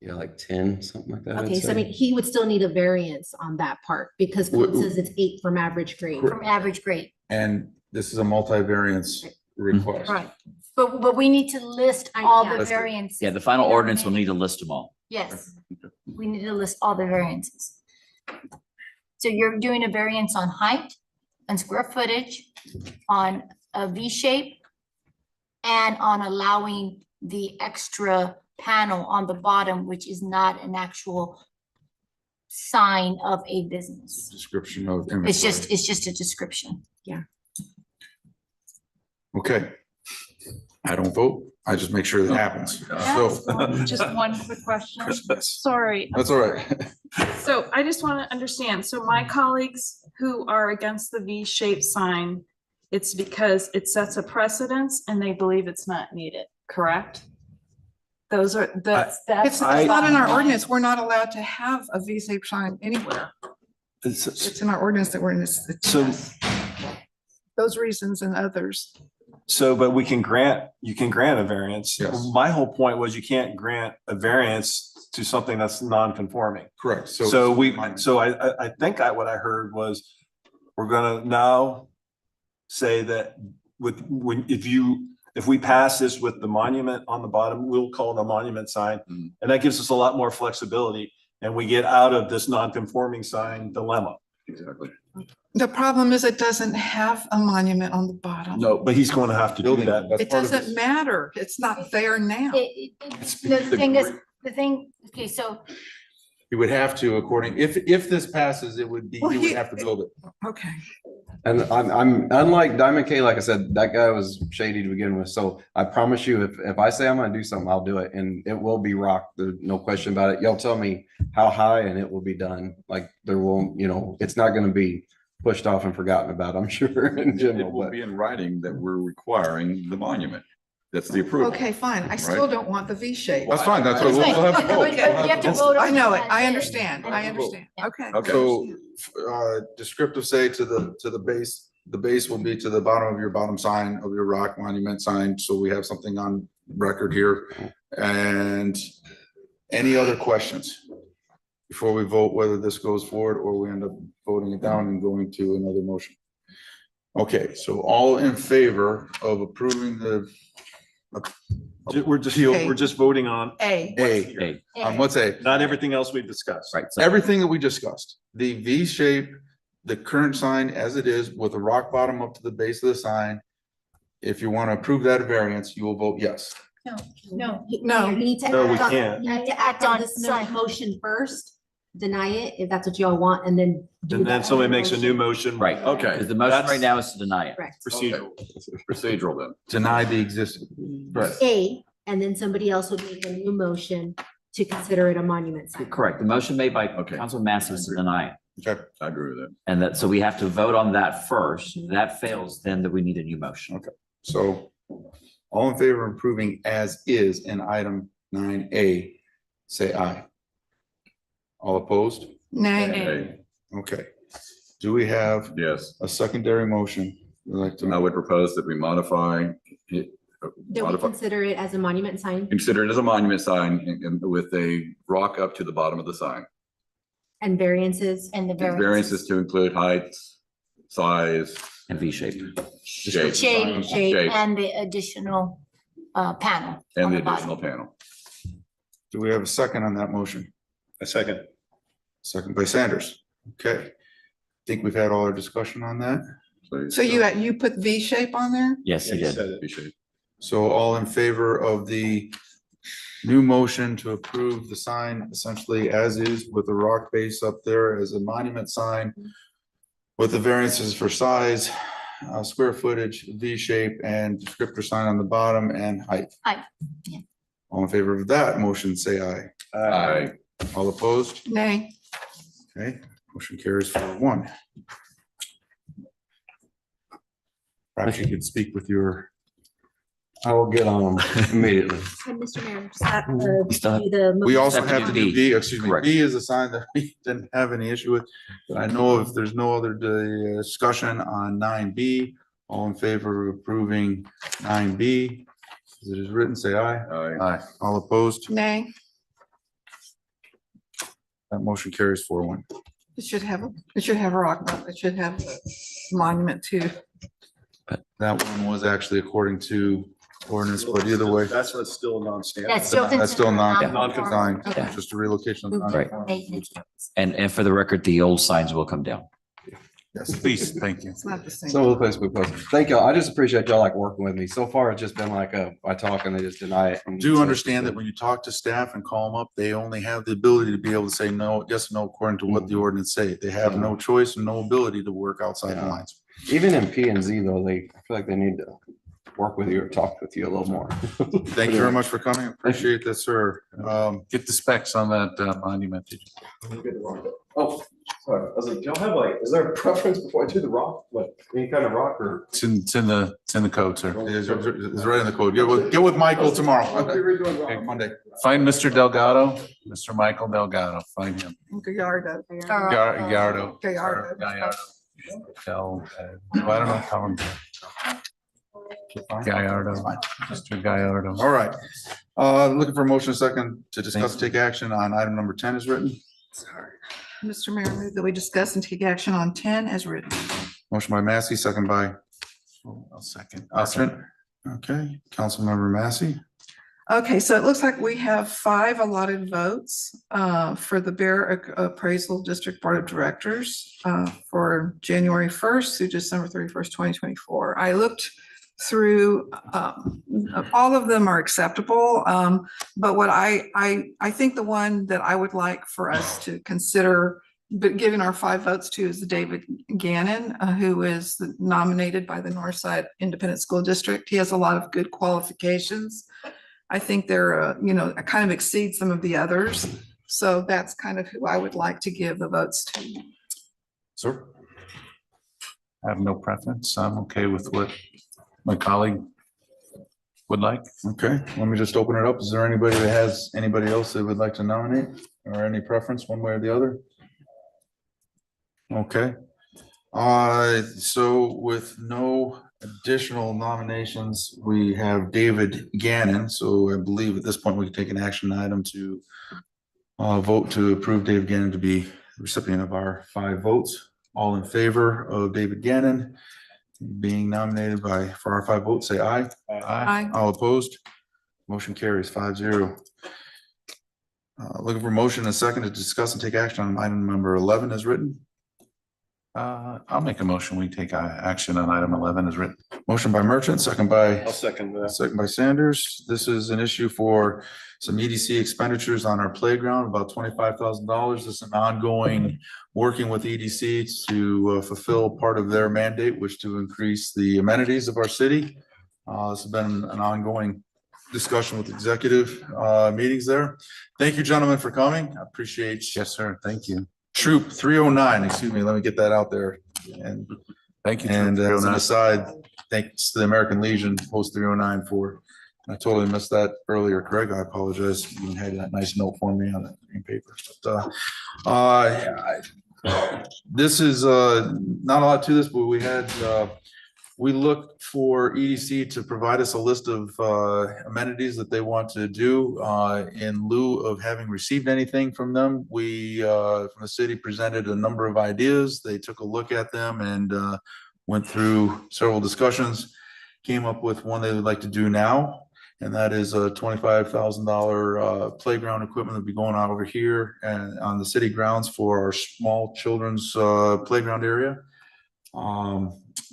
yeah, like 10, something like that. I'd Okay, so I say. mean, he would still need a variance on that part because code says it's 8 from average grade. From average grade, And this is a multi-variance request. right. But we need to list all the variances. Yeah, the final ordinance will need to list them all. Yes, we need to list all the variances. So you're doing a variance on height, on square footage, on a V shape, and on allowing the extra panel on the bottom, which is not an actual sign of a business. Description of. It's inventory. just a description. Okay. I don't vote. I just make sure that happens. So. Just one quick question. Sorry. That's all right. So I just want to understand, so my colleagues who are against the V-shaped sign, it's because it sets a precedence and they believe it's not needed, correct? That's. It's not in our ordinance. We're not allowed to have a V-shaped sign anywhere. It's in our ordinance that we're in this. So, Those reasons and others. but you can grant a variance. Yes. My whole point was you can't grant a variance to something that's non-conforming. Correct. So I think what I heard was, we're gonna now say that if we pass this with the monument on the bottom, we'll call it a monument sign. Mhm. And that gives us a lot more flexibility, and we get out of this non-conforming sign dilemma. Exactly. The problem is it doesn't have a monument on the bottom. No, but he's going to have to do Building, that. that's It part of doesn't matter. It's not there now. Okay, so You would have to, if this passes, it would be, Well, you would he- have to build it. Okay. And I'm unlike Diamond K, like I said, that guy was shady to begin with. So I promise you, if I say I'm gonna do something, I'll do it, and it will be rock. There's no question about it. Y'all tell me how high and it will be done. Like there won't, it's not gonna be pushed off and forgotten about, I'm sure in It general, will but be in writing that we're requiring the monument. That's the approval. Okay, fine. I still don't want the V shape. That's fine, that's what we'll have to vote. But you have to vote on I know it. that. I understand. I understand. Okay. Okay. So, descriptive say to the base will be to the bottom of your bottom sign of your rock monument sign, so we have something on record here. And any other questions before we vote whether this goes forward or we end up voting it down and going to another motion? Okay, so all in favor of approving We're just voting on A. Hey, what's A? not everything else we've discussed. right. So Everything that we discussed, the V shape, the current sign as it is with a rock bottom up to the base of the sign. If you want to approve that variance, you will vote yes. No, No. You need to No, we act on- can't. You need to Act act on on this sign. motion first, deny it, if that's what y'all want, and then. do And then that somebody other makes a new motion. Right. Okay. Because the motion That's- right now is to deny it. Correct. Procedural. Procedural then. Deny the existing. Correct. A, and then somebody else would make a new motion to consider it a monument sign. Correct. The motion made by Okay. Councilman Massey is to deny it. Okay, I agree with that. And that, so we have to vote on that first. If that fails, then that we need a new motion. so all in favor of approving as is in item 9A, say aye. All opposed? Nay. Okay. Okay. Do we have Yes, a secondary motion? We'd like I to, would propose that we modify it. That we Modify, consider it as a monument sign consider it as a monument sign and with a rock up to the bottom of the sign. and variances. And the Variances to include height, size, And V shape. shape. shape and the additional panel. And on the bottom. additional panel. do we have a second on that motion? A second. Second by Sanders. Okay. Think we've had all our discussion on that. So you put V shape on there? Yes, he did. V shape. So all in favor of the new motion to approve the sign essentially as is with the rock base up there as a monument sign with the variances for size, square footage, V shape, and descriptor sign on the bottom and height. Aye. Yeah. All in favor of that motion, say aye. Aye. All opposed? Nay. Okay, motion carries 4-1. Perhaps you could speak with your. I will get on them immediately. And Mr. Mayor, just have to You still have- do the. We motion. also Have to have to do do B. B, excuse me, Correct. B is a sign that we didn't have any issue with. But I know if there's no other discussion on 9B, all in favor of approving 9B, as it is written, say aye. Aye. Aye. All opposed? Nay. That motion carries 4-1. It should have a rock, it should have a monument too. That one was actually according to ordinance, but either way, That's what's still non-standard. That's still that's still considered non-conforming, Okay. just a relocation of. Right. non-conforming. And for the record, the old signs will come down. Yes. Please, thank you. It's not the same. Some of the places we post. Thank y'all. I just appreciate y'all like working with me. So far, it's just been like I talk and they just deny it. And Do so- understand that when you talk to staff and call them up, they only have the ability to be able to say no, yes, no, according to what the ordinance say. They have no choice and no ability to work outside the Yeah. lines. Even in P and Z though, I feel like they need to work with you or talk with you a little more. Thank you very much for coming. Appreciate that, sir. Get the specs on that monument. Oh, sorry. I was like, do y'all have like, is there a preference before I do the rock? Like any kind of rock or? It's in the code, sir. It's right in the code. Get with Michael tomorrow. Okay, Monday. Find Mr. Delgado, Mr. Michael Delgado, find him. Gallardo. Gallardo. Gallardo. Gallardo. I don't know, call him Gallardo, Mr. Gallardo. All right. Looking for a motion second to discuss, and take action on item number 10 is written. Mr. Mayor, move that we discuss and take action on 10 as written. Motion by Massey, second by I'll second. Trent. Okay, Councilmember Massey. Okay, so it looks like we have 5 allotted votes for the Bear Appraisal District Board of Directors for January 1st through December 31st, 2024. I looked through, all of them are acceptable, but what I think the one that I would like for us to consider, but giving our 5 votes to, is David Gannon, who is nominated by the Northside Independent School District. He has a lot of good qualifications. I think they're, kind of exceed some of the others. So that's kind of who I would like to give the votes to. Sir. I have no preference. I'm okay with what my colleague would like. Okay, let me just open it up. Is there anybody that has anybody else that would like to nominate or any preference one way or the other? Okay. So with no additional nominations, we have David Gannon. So I believe at this point we can take an action item to vote to approve David Gannon to be the recipient of our 5 votes. All in favor of David Gannon being nominated for our 5 votes, say aye. Aye. All opposed? Motion carries 5-0. Looking for motion and second to discuss and take action on item number 11 as written. I'll make a motion. We take action on item 11 as written. Motion by Merchant, second by, I'll second that. second by Sanders. This is an issue for some EDC expenditures on our playground, about $25,000. This is an ongoing, working with EDC to fulfill part of their mandate, which to increase the amenities of our city. This has been an ongoing discussion with executive meetings there. Thank you, gentlemen, for coming. I appreciate. Yes, sir. Thank you. Troop 309, excuse me, let me get that out there. And Thank you. and Troop as an 309. aside, thanks to the American Legion Post 309 for, I totally missed that earlier, Craig. I apologize. You had that nice note for me on that green paper. But this is not a lot to this, but we looked for EDC to provide us a list of amenities that they want to do. In lieu of having received anything from them, we from the city presented a number of ideas. They took a look at them and went through several discussions, came up with one they would like to do now. And that is a $25,000 playground equipment that'll be going on over here and on the city grounds for our small children's playground area.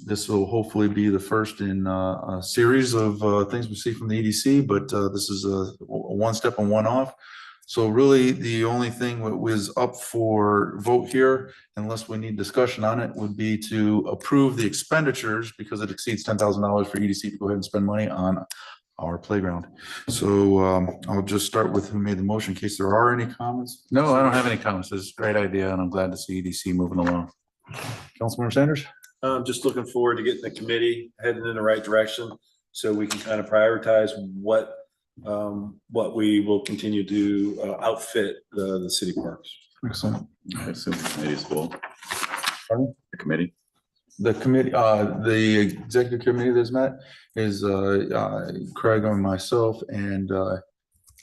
This will hopefully be the first in a series of things we see from the EDC, but this is a one step and one off. So really, the only thing that was up for vote here, unless we need discussion on it, would be to approve the expenditures because it exceeds $10,000 for EDC to go ahead and spend money on our playground. So I'll just start with who made the motion in case there are any comments. No, I don't have any comments. It's a great idea and I'm glad to see EDC moving along. Councilmember Sanders? I'm just looking forward to getting the committee heading in the right direction so we can kind of prioritize what we will continue to outfit the city parks. Excellent. I assume the committee is full. Pardon? The committee. The committee, the executive committee that's met is Craig and myself and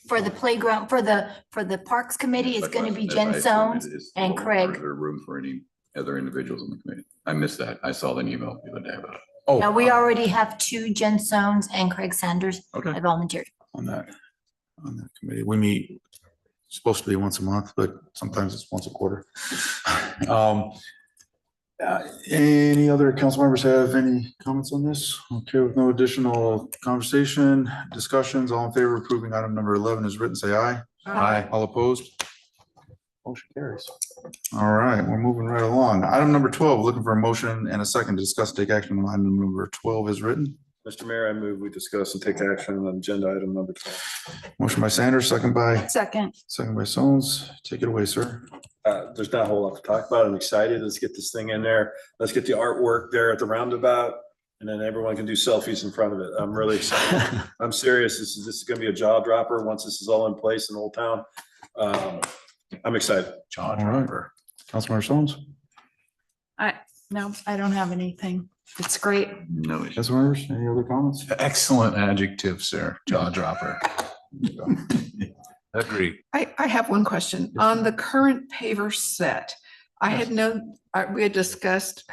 For the playground, for the Parks Committee, it's gonna be Jen Sones and Craig. Is there room for any other individuals in the committee? I missed that. I saw an email the other day about it. oh, Now, we already have two Jen Sones and Craig Sanders. Okay. I volunteered. on that committee. We meet, it's supposed to be once a month, but sometimes it's once a quarter. Any other council members have any comments on this? Okay, with no additional conversation, discussions, all in favor of approving item number 11 is written, say aye. Aye. All opposed? Motion carries. All right, we're moving right along. Item number 12, looking for a motion and a second to discuss, take action on item number 12 is written. Mr. Mayor, I move we discuss and take action on agenda item number 12. Motion by Sanders, second by Second. Sones. Take it away, sir. There's not a whole lot to talk about. I'm excited. Let's get this thing in there. Let's get the artwork there at the roundabout. And then everyone can do selfies in front of it. I'm really excited. I'm serious. This is gonna be a jaw dropper once this is all in place in Old Town. I'm excited. Jaw All right. dropper. Councilmember Sones. No, I don't have anything. It's great. No issue. Council members, any other comments? Excellent adjective, sir. Jaw dropper. Agree. I have one question. On the current paver set, I had known, we had discussed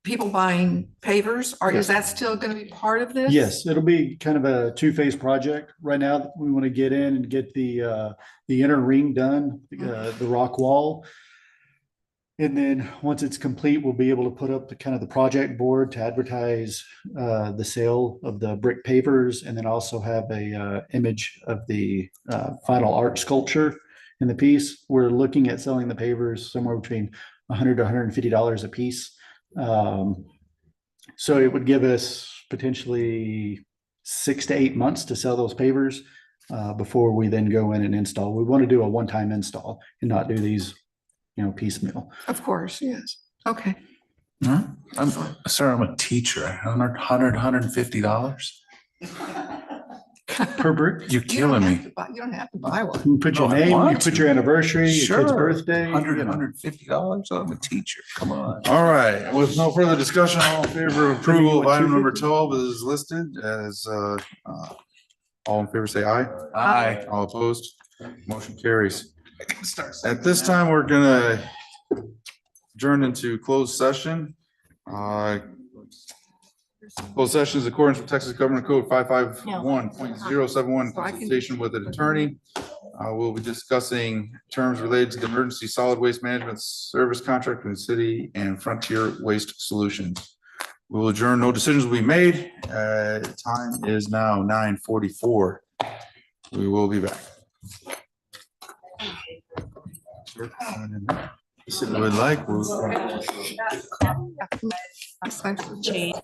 people buying pavers, or is that still going to be part of this? Yes, it'll be kind of a two-phase project. Right now, we want to get in and get the inner ring done, the rock wall. And then once it's complete, we'll be able to put up the kind of the project board to advertise the sale of the brick pavers, and then also have a image of the final art sculpture in the piece. We're looking at selling the pavers somewhere between $100 to $150 a piece. So it would give us potentially 6 to 8 months to sell those pavers before we then go in and install. We want to do a one-time install and not do these, piecemeal. Of course, yes. Okay. Huh? Sir, I'm a teacher. $150. Per brick? You're killing me. You don't have to buy one. You put your Oh, I name, you want put to. your anniversary, your kid's Sure. birthday. $150. I'm a teacher. Come on. All right, with no further discussion, all in favor of approval of item number 12 is listed as, all in favor, say aye. Aye. All opposed? Motion carries. At this time, we're gonna adjourn into closed session. Closed session is in accordance with Texas Government Code 551.071, consultation with an attorney. We'll be discussing terms related to the emergency solid waste management service contract with the city and Frontier Waste Solutions. We will adjourn. No decisions will be made. Time is now 9:44. We will be back. Would like. Change.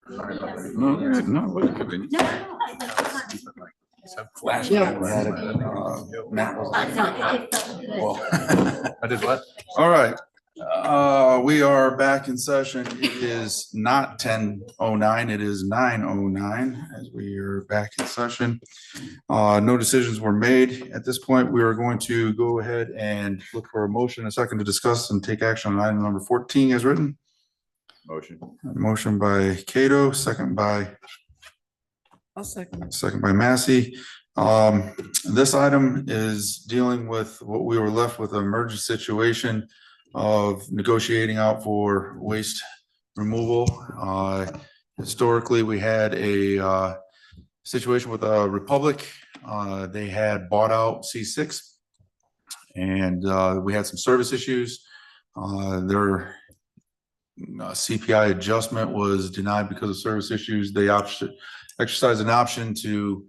No, no, it wasn't convenient. Flash. Matt was. Well, I did what? All right, we are back in session. It is not 10:09, it is 9:09 as we are back in session. No decisions were made. At this point, we are going to go ahead and look for a motion, a second to discuss and take action on item number 14 as written. Motion. Motion by Cato, second by Massey. This item is dealing with what we were left with, an emergency situation of negotiating out for waste removal. Historically, we had a situation with Republic. They had bought out C6 and we had some service issues. Their CPI adjustment was denied because of service issues. They exercised an option to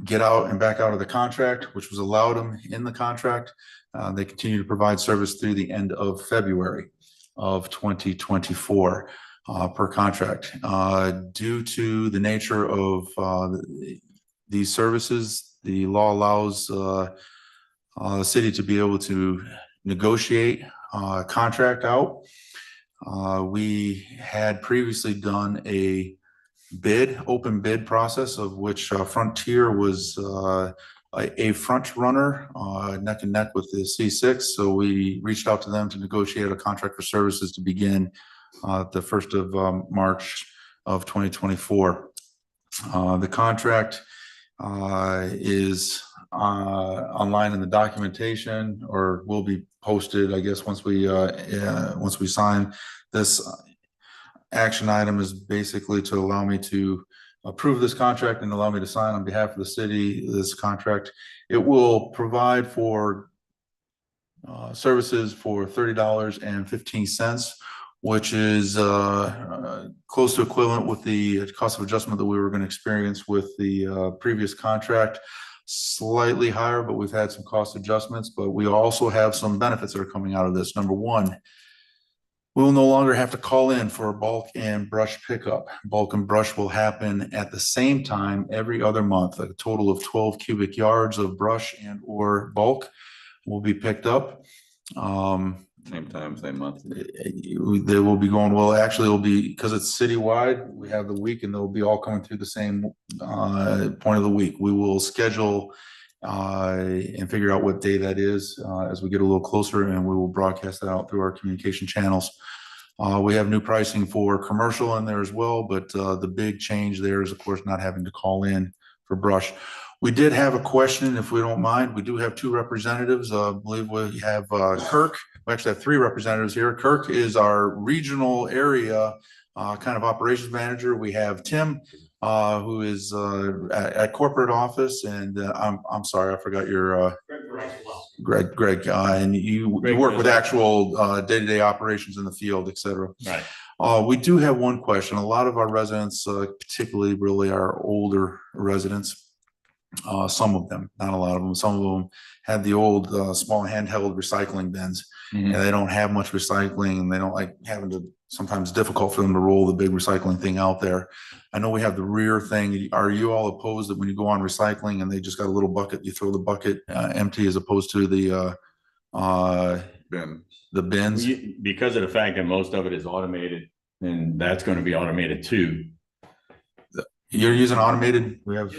get out and back out of the contract, which was allowed them in the contract. They continue to provide service through the end of February of 2024 per contract. Due to the nature of these services, the law allows the city to be able to negotiate contract out. We had previously done a open bid process of which Frontier was a front runner, neck and neck with the C6. So we reached out to them to negotiate a contract for services to begin the 1st of March of 2024. The contract is online in the documentation, or will be posted, I guess, once we sign. This action item is basically to allow me to approve this contract and allow me to sign on behalf of the city this contract. It will provide for services for $30.15, which is close to equivalent with the cost of adjustment that we were going to experience with the previous contract. Slightly higher, but we've had some cost adjustments, but we also have some benefits that are coming out of this. Number one, we will no longer have to call in for a bulk and brush pickup. Bulk and brush will happen at the same time every other month. A total of 12 cubic yards of brush and or bulk will be picked up. Same time, same month. They will be going, well, actually it'll be, because it's citywide, we have the week and they'll be all coming through the same point of the week. We will schedule and figure out what day that is as we get a little closer, and we will broadcast that out through our communication channels. We have new pricing for commercial in there as well, but the big change there is, of course, not having to call in for brush. We did have a question, if we don't mind. We do have two representatives. I believe we have Kirk. We actually have three representatives here. Kirk is our regional area kind of operations manager. We have Tim, who is at corporate office, and I'm sorry, I forgot your Greg, and you work with actual day-to-day operations in the field, et cetera. Right. We do have one question. A lot of our residents, particularly really our older residents, some of them, not a lot of them, some of them have the old small handheld recycling bins, and they don't have much recycling, and they don't like having to, sometimes difficult for them to roll the big recycling thing out there. I know we have the rear thing. Are you all opposed that when you go on recycling and they just got a little bucket, you throw the bucket empty as opposed to the bins? Because of the fact that most of it is automated, and that's going to be automated too. You're using automated? We have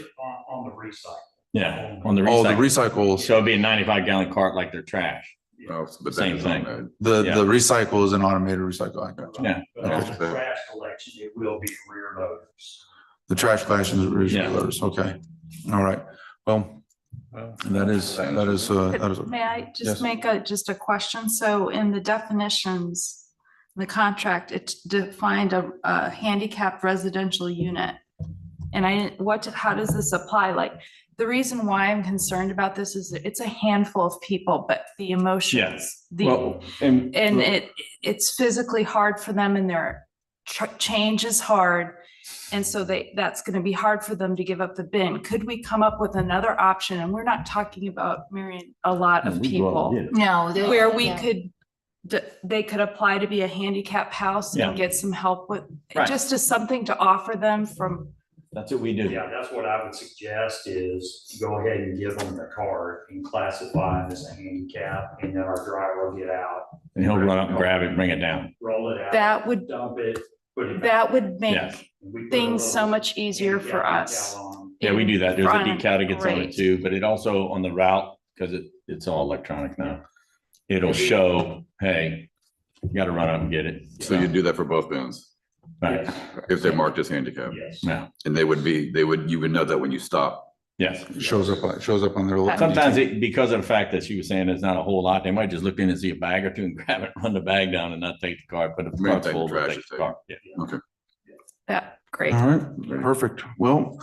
on the recycle. Yeah, on the the recycles. So it'd be a 95-gallon cart like their trash. Oh, but Same thing. The recycle is an automated recycle. I got you. Yeah. But on the trash collection, it will be rear loaders. The trash collection is rear loaders. Okay. All right. Well, that is. May I just make just a question? So in the definitions, the contract, it defined a handicapped residential unit. And how does this apply? Like, the reason why I'm concerned about this is that it's a handful of people, but the emotions, it's physically hard for them, and their change is hard. And so that's going to be hard for them to give up the bin. Could we come up with another option? And we're not talking about, Marion, a lot of people. No. Where we could they could apply to be a handicap house Yeah. and get some help with, Right. just as something to offer them from, That's what we do. Yeah, that's what I would suggest is go ahead and give them the card and classify them as a handicap, and then our driver will get out. And he'll run up and grab it and bring it down. Roll it out. that would, Dump it, put it back. that would make Yes. We put a things so little much easier for handicap us. decal on. Yeah, we do that. There's a Front, decal that gets on it great. too, but it also on the route, because it's all electronic now. It'll show, hey, you gotta run up and get it. So you do that for both bins, Right, Yes. if they're marked as handicap, Yes. yeah, and you would know that when you stop. yes. It shows up on their. little- Sometimes because of the fact that she was saying there's not a whole lot, they might just look in and see a bag or two and grab it, run the bag down and not take the car, but if the Main car's thing, full, the they'll trash take is the car. Yeah. Okay. That, great. All right, perfect. Well,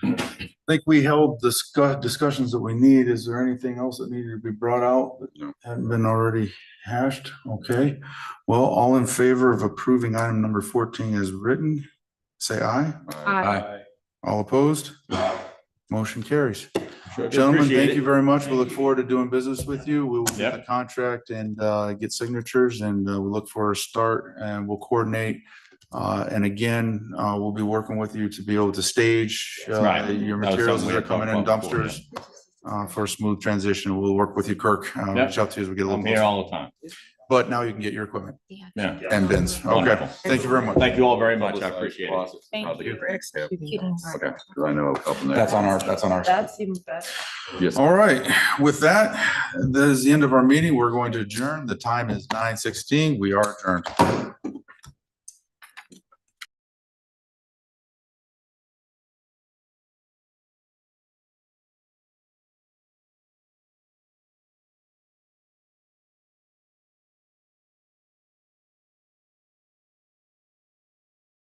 I think we held discussions that we need. Is there anything else that needed to be brought out that No. hadn't been already hashed? Okay. Well, all in favor of approving item number 14 as written, say aye. Aye. All opposed? Motion carries. Sure do Gentlemen, appreciate thank it. you very much. We look forward to doing business with you. We will get Yep. the contract and get signatures, and we look for a start, and we'll coordinate. And again, we'll be working with you to be able to stage Right. your That was materials something as we they're had coming in talked about before, dumpsters for a smooth transition. We'll work with you, Kirk. Yep. Reach out to you as we get a little I'm here closer. all the time. But now you can get your equipment Yeah. and bins. Okay. Wonderful. Thank you very much. Thank you all very much. I appreciate it. Thank you for executing. Okay, 'cause I know up in there. That's on our. That's even better. Yes. All right, with that, that is the end of our meeting. We're going to adjourn. The time is 9:16. We are adjourned.